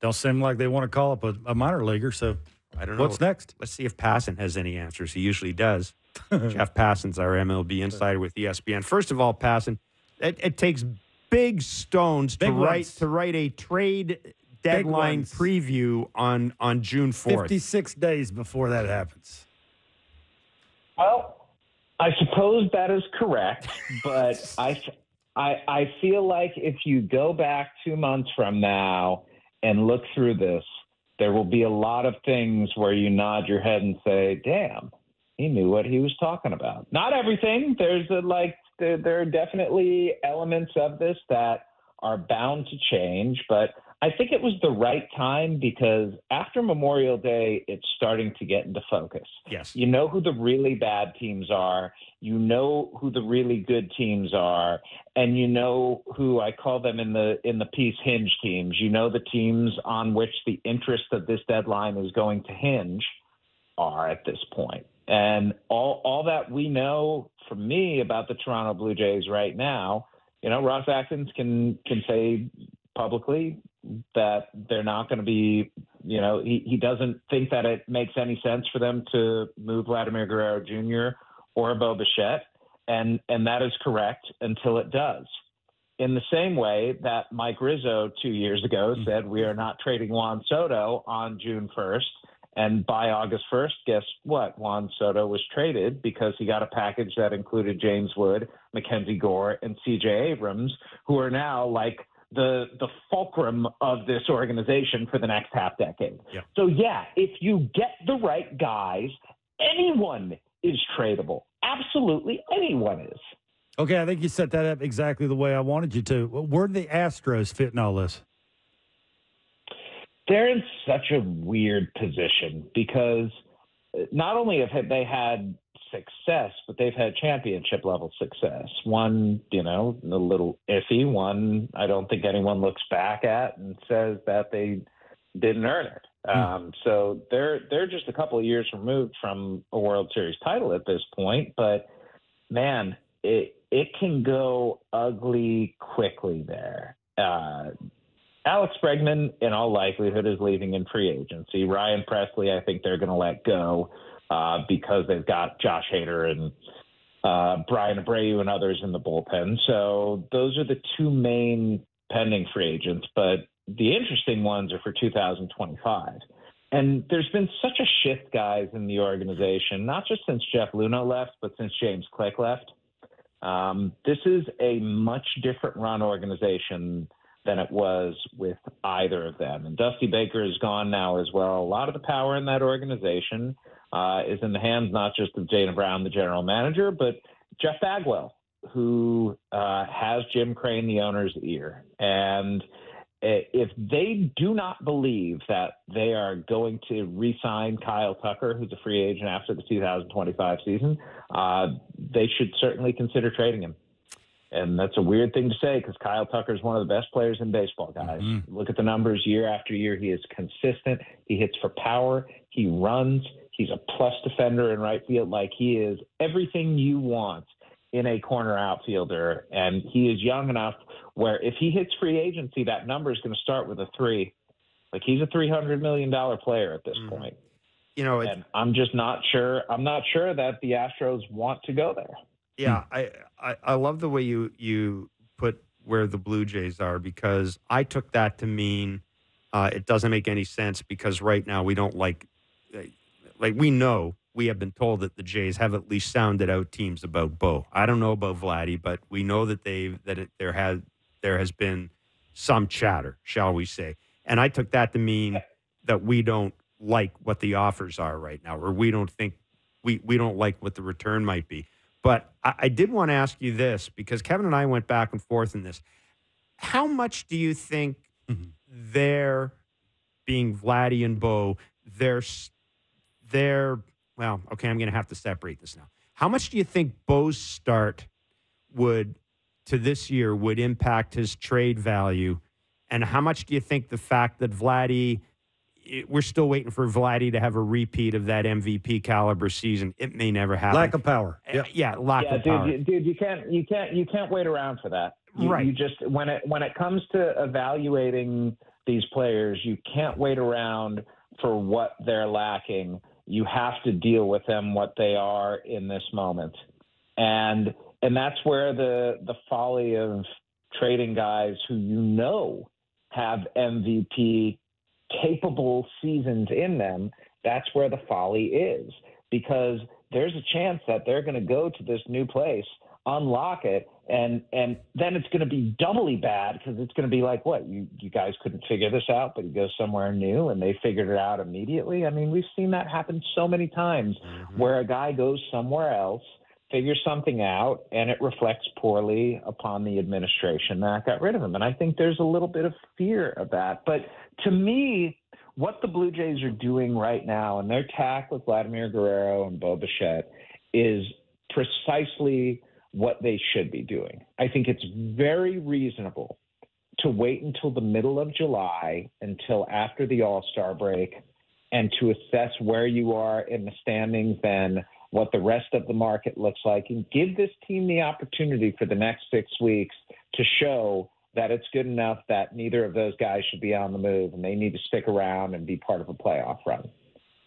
Don't seem like they want to call up a minor leaguer, so I don't know. what's next? Let's see if Passan has any answers. He usually does. Jeff Passan's our MLB insider with ESPN. First of all, Passan, it takes big stones Big to ones. write a trade deadline ones. preview on June 4th. 56 days before that happens. Well, I suppose that is correct, but I feel like if you go back 2 months from now and look through this, there will be a lot of things where you nod your head and say, damn, he knew what he was talking about. Not everything. There are definitely elements of this that are bound to change, but I think it was the right time because after Memorial Day, it's starting to get into focus. Yes. You know who the really bad teams are. You know who the really good teams are. And you know who I call them in the piece hinge teams. You know the teams on which the interest of this deadline is going to hinge are at this point. And all that we know from me about the Toronto Blue Jays right now, Ross Atkins can say publicly that they're not going to be, he doesn't think that it makes any sense for them to move Vladimir Guerrero Jr. or Bo Bichette. And that is correct until it does. In the same way that Mike Rizzo 2 years ago said, we are not trading Juan Soto on June 1st. And by August 1st, guess what? Juan Soto was traded because he got a package that included James Wood, Mackenzie Gore, and C.J. Abrams, who are now like the fulcrum of this organization for the next half decade. Yeah. So, yeah, if you get the right guys, anyone is tradable. Absolutely anyone is. Okay, I think you set that up exactly the way I wanted you to. Where do the Astros fit in all this? They're in such a weird position because not only have they had success, but they've had championship level success. One, a little iffy. One, I don't think anyone looks back at and says that they didn't earn it. So they're just a couple of years removed from a World Series title at this point. But man, it can go ugly quickly there. Alex Bregman, in all likelihood, is leaving in free agency. Ryan Presley, I think they're going to let go because they've got Josh Hader and Brian Abreu and others in the bullpen. So those are the two main pending free agents. But the interesting ones are for 2025. And there's been such a shift, guys, in the organization, not just since Jeff Luhnow left, but since James Click left. This is a much different run organization than it was with either of them. And Dusty Baker is gone now as well. A lot of the power in that organization is in the hands not just of Dana Brown, the general manager, but Jeff Bagwell, who has Jim Crane, the owner's ear. And if they do not believe that they are going to re-sign Kyle Tucker, who's a free agent after the 2025 season, they should certainly consider trading him. And that's a weird thing to say because Kyle Tucker is one of the best players in baseball, guys. Mm-hmm. Look at the numbers year after year. He is consistent. He hits for power. He runs. He's a plus defender in right field. Like, he is everything you want in a corner outfielder, and he is young enough where if he hits free agency, that number is going to start with a 3. Like, he's a $300 million player at this point. You know, and I'm just not sure. I'm not sure that the Astros want to go there. Yeah, I love the way you put where the Blue Jays are, because I took that to mean it doesn't make any sense because right now we don't like we know, we have been told that the Jays have at least sounded out teams about Bo. I don't know about Vladdy, but we know that there has been some chatter, shall we say. And I took that to mean that we don't like what the offers are right now, or we don't think we don't like what the return might be. But I did want to ask you this, because Kevin and I went back and forth in this. How much do you think they're, being Vladdy and Bo, well, okay, I'm going to have to separate this now. How much do you think Bo's start to this year would impact his trade value? And how much do you think the fact that Vladdy, we're still waiting for Vladdy to have a repeat of that MVP caliber season? It may never happen. Lack of power. Yeah, lack of power. Dude, you can't wait around for that. Right. You just, when it comes to evaluating these players, you can't wait around for what they're lacking. You have to deal with them what they are in this moment. And that's where the folly of trading guys who have MVP capable seasons in them, that's where the folly is, because there's a chance that they're going to go to this new place, unlock it, and then it's going to be doubly bad, because it's going to be like, what, you guys couldn't figure this out, but you go somewhere new and they figured it out immediately. I mean, we've seen that happen so many times where a guy goes somewhere else, figures something out, and it reflects poorly upon the administration that got rid of him. And I think there's a little bit of fear of that. But to me, what the Blue Jays are doing right now, and their tack with Vladimir Guerrero and Bo Bichette, is precisely what they should be doing. I think it's very reasonable to wait until the middle of July, until after the All-Star break, and to assess where you are in the standings then, what the rest of the market looks like, and give this team the opportunity for the next 6 weeks to show that it's good enough that neither of those guys should be on the move, and they need to stick around and be part of a playoff run.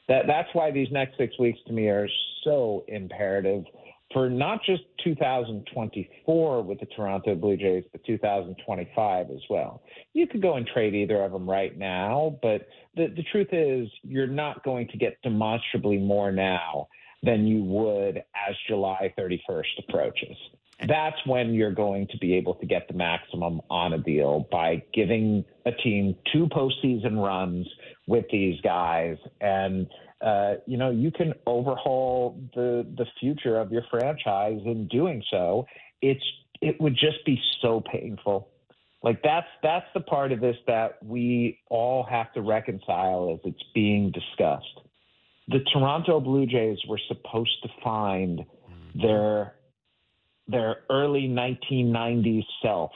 That's why these next 6 weeks to me are so imperative for not just 2024 with the Toronto Blue Jays, but 2025 as well. You could go and trade either of them right now, but the truth is you're not going to get demonstrably more now than you would as July 31st approaches. That's when you're going to be able to get the maximum on a deal, by giving a team 2 postseason runs with these guys. And, you can overhaul the future of your franchise in doing so. It would just be so painful. Like, that's the part of this that we all have to reconcile as it's being discussed. The Toronto Blue Jays were supposed to find their early 1990s self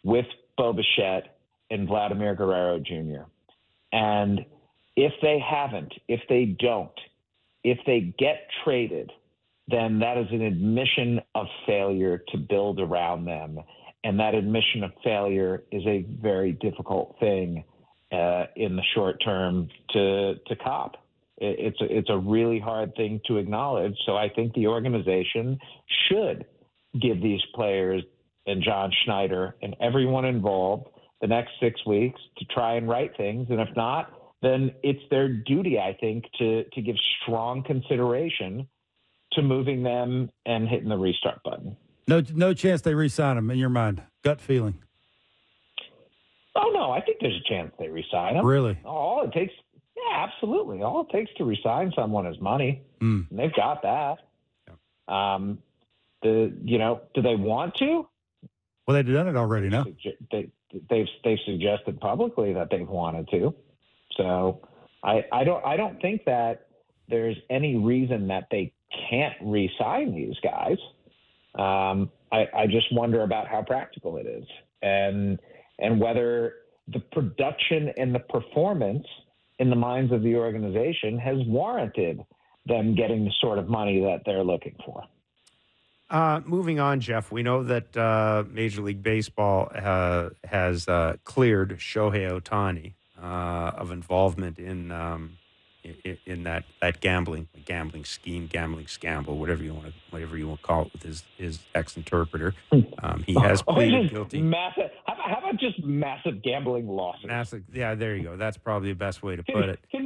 with Bo Bichette and Vladimir Guerrero Jr. And if they haven't, if they don't, if they get traded, then that is an admission of failure to build around them. And that admission of failure is a very difficult thing in the short term to cop. It's a really hard thing to acknowledge. So I think the organization should give these players and John Schneider and everyone involved the next 6 weeks to try and right things. And if not, then it's their duty, I think, to give strong consideration to moving them and hitting the restart button. No chance they re-sign him in your mind. Gut feeling. Oh, no, I think there's a chance they re-sign him. Really? All it takes, yeah, absolutely. All it takes to re-sign someone is money. And they've got that. Yeah. Do they want to? Well, they've done it already, no? They've suggested publicly that they've wanted to. So I don't think that there's any reason that they can't re-sign these guys. I just wonder about how practical it is, and whether the production and the performance in the minds of the organization has warranted them getting the sort of money that they're looking for. Moving on, Jeff, we know that Major League Baseball has cleared Shohei Ohtani of involvement in that gambling scheme, gambling scandal, whatever you want to call it, with his ex-interpreter. He has pleaded guilty. Massive. How about just massive gambling losses? Massive. Yeah, there you go. That's probably the best way to put it. Can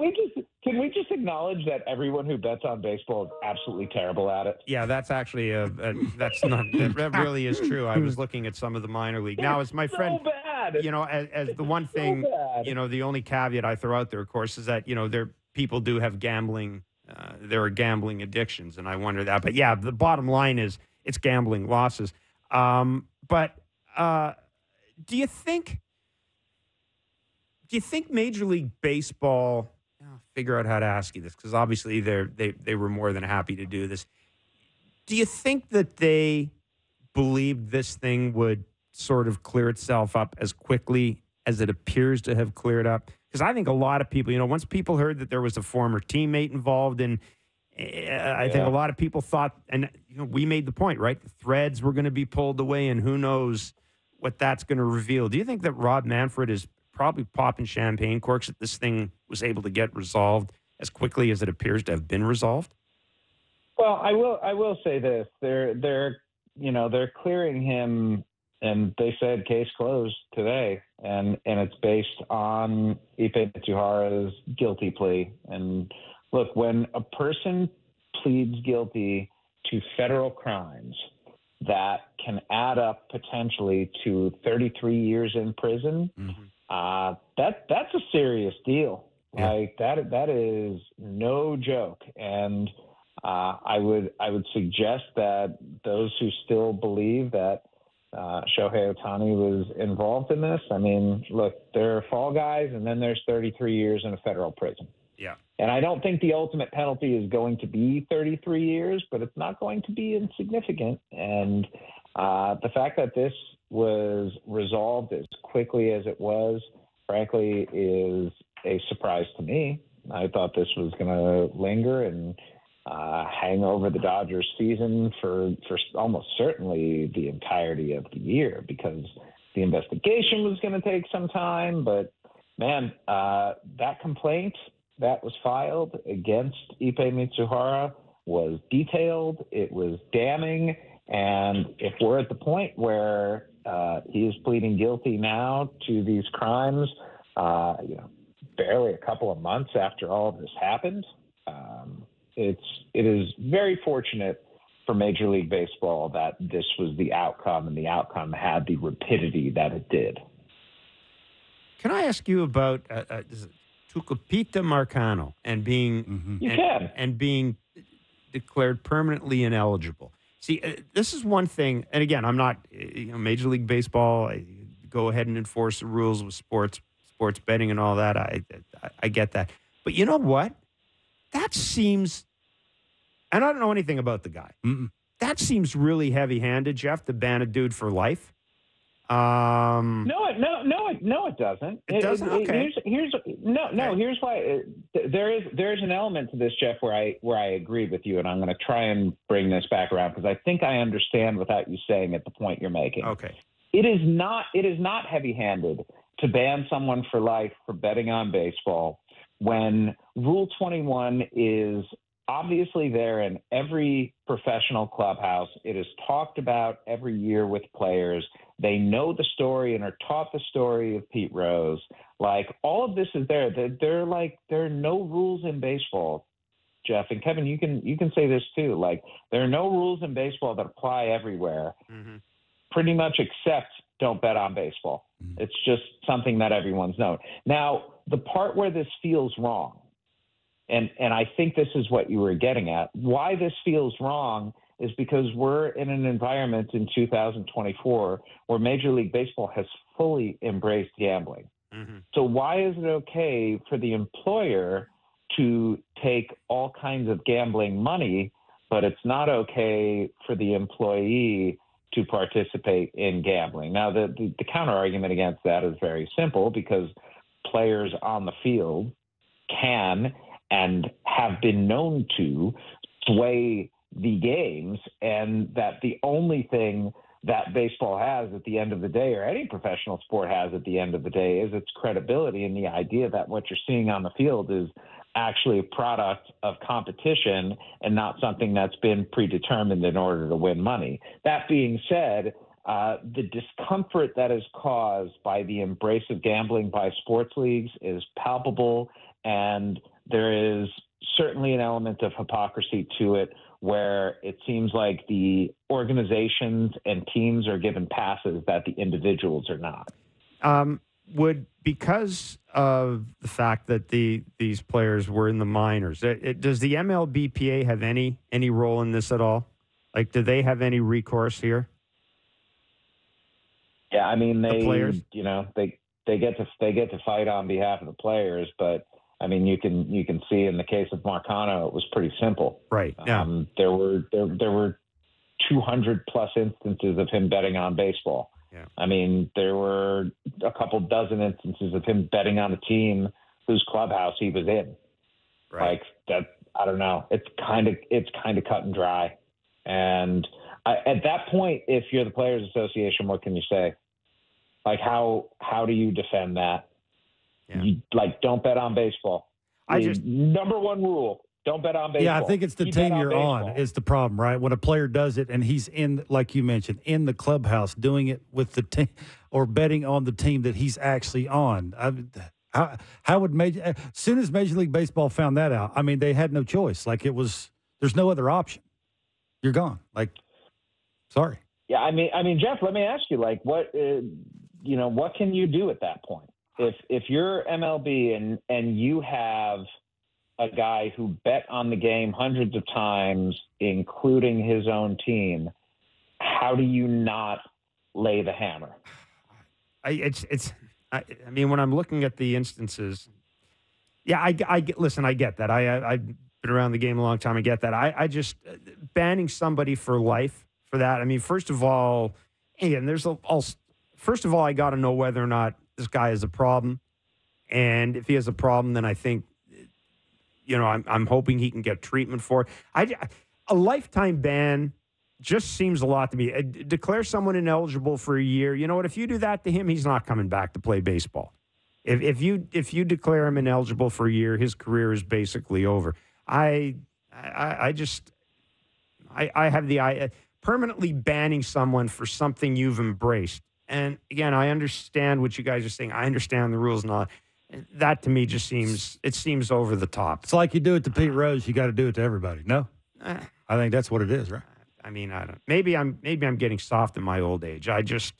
we just acknowledge that everyone who bets on baseball is absolutely terrible at it? Yeah, that's actually that really is true. I was looking at some of the minor league. Now, as my friend, bad. As the one thing, the only caveat I throw out there, of course, is that people do have gambling. There are gambling addictions, and I wonder that. But yeah, the bottom line is it's gambling losses. But do you think Major League Baseball? I'll figure out how to ask you this, because obviously they were more than happy to do this. Do you think that they believed this thing would sort of clear itself up as quickly as it appears to have cleared up? Because I think a lot of people, once people heard that there was a former teammate involved, and I think a lot of people thought, and we made the point, right? The threads were going to be pulled away, and who knows what that's going to reveal. Do you think that Rob Manfred is probably popping champagne corks that this thing was able to get resolved as quickly as it appears to have been resolved? Well, I will say this: they're clearing him, and they said case closed today, and it's based on Ippei Mitsuhara's guilty plea. And look, when a person pleads guilty to federal crimes that can add up potentially to 33 years in prison, that's a serious deal. Yeah. Like that is no joke. And I would suggest that those who still believe that Shohei Ohtani was involved in this, I mean, look, there are fall guys, and then there's 33 years in a federal prison. Yeah. And I don't think the ultimate penalty is going to be 33 years, but it's not going to be insignificant. And the fact that this was resolved as quickly as it was, frankly, is a surprise to me. I thought this was going to linger and hang over the Dodgers season for almost certainly the entirety of the year, because the investigation was going to take some time. But, man, that complaint that was filed against Ippei Mitsuhara was detailed. It was damning. And if we're at the point where he is pleading guilty now to these crimes, barely a couple of months after all of this happened, it is very fortunate for Major League Baseball that this was the outcome, and the outcome had the rapidity that it did. Can I ask you about Tucupita Marcano and being and being declared permanently ineligible? See, this is one thing, and again, I'm not Major League Baseball. I go ahead and enforce the rules with sports betting and all that. I get that, but you know what? That seems, and I don't know anything about the guy. That seems really heavy-handed, Jeff, to ban a dude for life. No, it doesn't. It doesn't. Okay. Here's why. There's an element to this, Jeff, where I agree with you, and I'm going to try and bring this back around, because I think I understand without you saying it the point you're making. Okay. It is not heavy-handed to ban someone for life for betting on baseball when Rule 21 is obviously there in every professional clubhouse. It is talked about every year with players. They know the story and are taught the story of Pete Rose. Like, all of this is there. There are no rules in baseball, Jeff, and Kevin, you can say this too. Like, there are no rules in baseball that apply everywhere, pretty much, except don't bet on baseball. It's just something that everyone's known. Now, the part where this feels wrong, and I think this is what you were getting at, why this feels wrong is because we're in an environment in 2024 where Major League Baseball has fully embraced gambling. So why is it okay for the employer to take all kinds of gambling money, but it's not okay for the employee to participate in gambling? Now, the counter argument against that is very simple, because players on the field can and have been known to sway the games, and that the only thing that baseball has at the end of the day, or any professional sport has at the end of the day, is its credibility, and the idea that what you're seeing on the field is actually a product of competition and not something that's been predetermined in order to win money. That being said, the discomfort that is caused by the embrace of gambling by sports leagues is palpable, and there is certainly an element of hypocrisy to it, where it seems like the organizations and teams are given passes that the individuals are not. Because of the fact that these players were in the minors, does the MLBPA have any role in this at all? Like, do they have any recourse here? Yeah, I mean, the players? They get to fight on behalf of the players, but I mean, you can see in the case of Marcano, it was pretty simple. Right. Yeah. There were 200 plus instances of him betting on baseball. Yeah. I mean, there were a couple dozen instances of him betting on a team whose clubhouse he was in. Right. Like that, I don't know. It's kind of cut and dry. And at that point, if you're the Players Association, what can you say? Like, how do you defend that? Yeah. Don't bet on baseball. Number one rule: don't bet on baseball. Yeah, I think it's the team you're on is the problem, right? When a player does it and he's in, like you mentioned, in the clubhouse doing it with the team or betting on the team that he's actually on. How would as soon as Major League Baseball found that out, I mean, they had no choice. Like, there's no other option. You're gone. Like, sorry. Yeah, I mean, Jeff, let me ask you, like, what can you do at that point? If you're MLB and you have a guy who bet on the game hundreds of times, including his own team, how do you not lay the hammer? I mean, when I'm looking at the instances, yeah, I get that. I've been around the game a long time. I get that. I just banning somebody for life for that. I mean, first of all, I got to know whether or not this guy has a problem. And if he has a problem, then I think, I'm hoping he can get treatment for it. A lifetime ban just seems a lot to me. Declare someone ineligible for a year. You know what? If you do that to him, he's not coming back to play baseball. If you declare him ineligible for a year, his career is basically over. I have the permanently banning someone for something you've embraced. And again, I understand what you guys are saying. I understand the rules and all. That to me just seems over the top. It's like you do it to Pete Rose, you got to do it to everybody. No, I think that's what it is, right? I mean, I don't. Maybe I'm getting soft in my old age. I just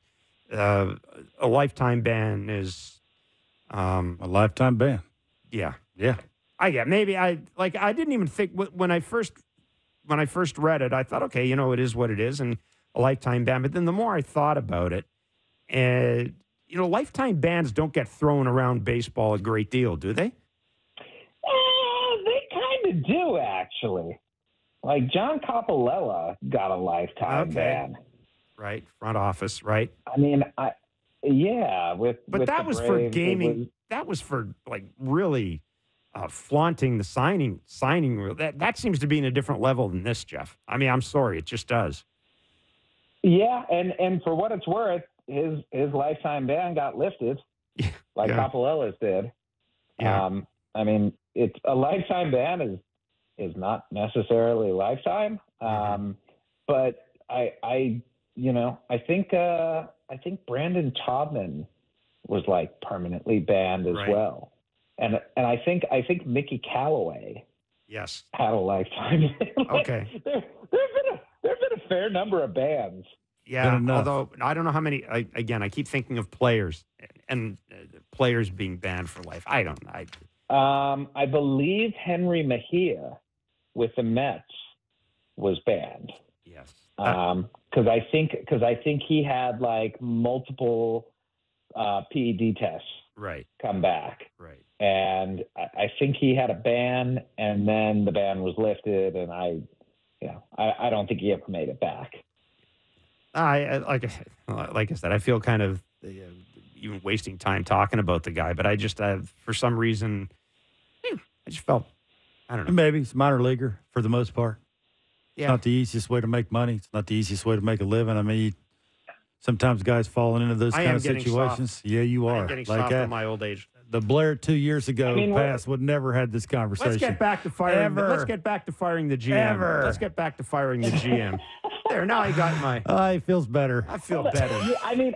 a lifetime ban is a lifetime ban. Yeah. Maybe I didn't even think when I first read it, I thought, okay, it is what it is, and a lifetime ban. But then the more I thought about it, and lifetime bans don't get thrown around baseball a great deal, do they? They kind of do, actually. Like John Coppolella got a lifetime ban. Right, front office, right? I mean, but that was for gaming. That was for really flaunting the signing rule. That seems to be in a different level than this, Jeff. I mean, I'm sorry, it just does. Yeah, and for what it's worth, his lifetime ban got lifted, like Coppolella's did. Yeah. I mean, it's a lifetime ban is not necessarily a lifetime, but I think Brandon Taubman was permanently banned as well, and I think Mickey Callaway had a lifetime ban. Okay, there've been a fair number of bans. Yeah, although I don't know how many. I keep thinking of players and players being banned for life. I don't know. I believe Henry Mejia with the Mets was banned. Yes. Because I think he had multiple PED tests come back. Right. And I think he had a ban, and then the ban was lifted, and I don't think he ever made it back. Like I said, I feel kind of even wasting time talking about the guy, but I just for some reason, I just felt, I don't know. Maybe it's minor leaguer for the most part. It's not the easiest way to make money. It's not the easiest way to make a living. I mean, sometimes guys falling into those kind of situations. Soft. Yeah, you are. I'm getting soft in my old age. The Blair 2 years ago would never had this conversation. Let's get back to firing. Let's get back to firing the GM. Let's get back to firing the GM. There, now I got my. He feels better. I feel better. I mean,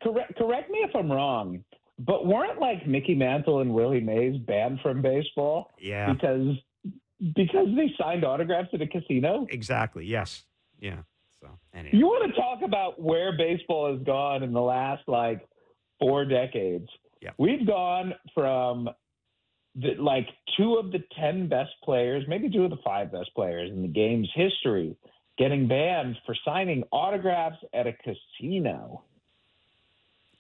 correct me if I'm wrong, but weren't like Mickey Mantle and Willie Mays banned from baseball? Yeah. Because they signed autographs at a casino? Exactly. Yes. Yeah. So anyway. You want to talk about where baseball has gone in the last 4 decades? Yeah. We've gone from 2 of the 10 best players, maybe 2 of the 5 best players in the game's history, getting banned for signing autographs at a casino,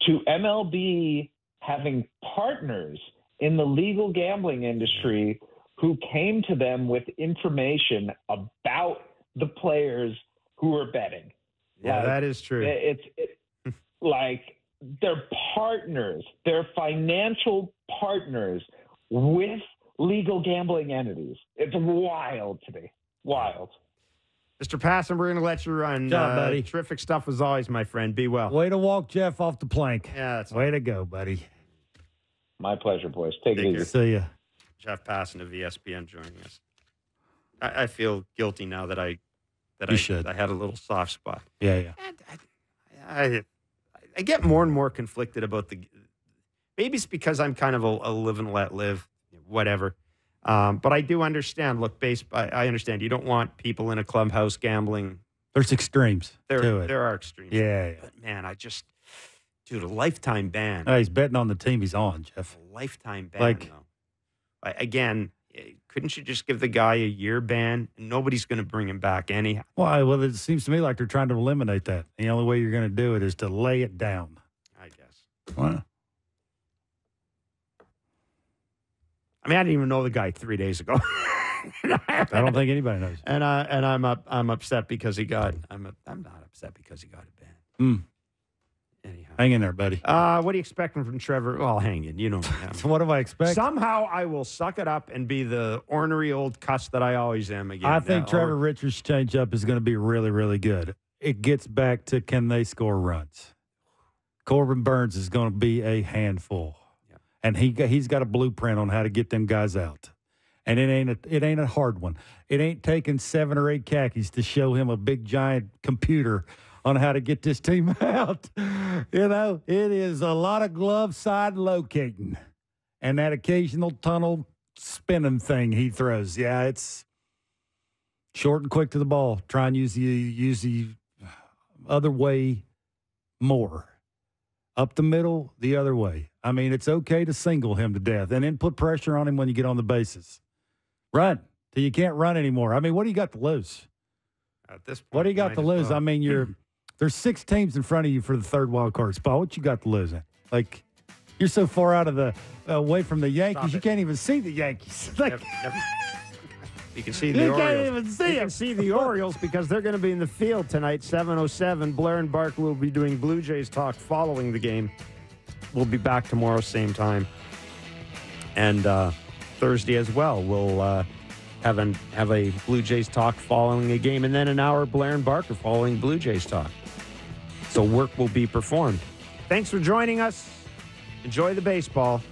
to MLB having partners in the legal gambling industry who came to them with information about the players who were betting. Yeah, that is true. It's they're partners. They're financial partners with legal gambling entities. It's wild to me. Wild. Mr. Passan, we're going to let you run. Good job, buddy. Terrific stuff as always, my friend. Be well. Way to walk Jeff off the plank. Yeah, that's way to go, buddy. My pleasure, boys. Take it easy. See ya. Jeff Passan of ESPN joining us. I feel guilty now that I had a little soft spot. Yeah. And I get more and more conflicted about maybe it's because I'm kind of a live and let live, whatever. But I do understand. Look, I understand. You don't want people in a clubhouse gambling. There's extremes to it. There are extremes. Yeah. But man, dude, a lifetime ban. He's betting on the team he's on, Jeff. A lifetime ban, though. Again, couldn't you just give the guy a year ban? Nobody's going to bring him back anyhow. Well, it seems to me like they're trying to eliminate that. The only way you're going to do it is to lay it down. I guess. Well, I mean, I didn't even know the guy 3 days ago. I don't think anybody knows. And I'm upset because he got. I'm not upset because he got a ban. Anyhow, hang in there, buddy. What are you expecting from Trevor? Well, hang in. You know. So what do I expect? Somehow I will suck it up and be the ornery old cuss that I always am again. I think Trevor Richards' changeup is going to be really, really good. It gets back to can they score runs? Corbin Burns is going to be a handful. And he's got a blueprint on how to get them guys out. And it ain't a hard one. It ain't taking 7 or 8 khakis to show him a big giant computer on how to get this team out. It is a lot of glove side locating and that occasional tunnel spinning thing he throws. Yeah, it's short and quick to the ball. Try and use the other way more. Up the middle, the other way. I mean, it's okay to single him to death and then put pressure on him when you get on the bases. Run till you can't run anymore. I mean, what do you got to lose? At this point, what do you got to lose? I mean, there's 6 teams in front of you for the 3rd wild card spot. What you got to lose? You're so far out of away from the Yankees, you can't even see the Yankees. Never. You can see the Orioles. You can't even see them. You can see the Orioles because they're going to be in the field tonight, 7:07. Blair and Barker will be doing Blue Jays talk following the game. We'll be back tomorrow, same time. And Thursday as well. We'll have a Blue Jays talk following a game. And then an hour Blair and Barker following Blue Jays talk. So work will be performed. Thanks for joining us. Enjoy the baseball.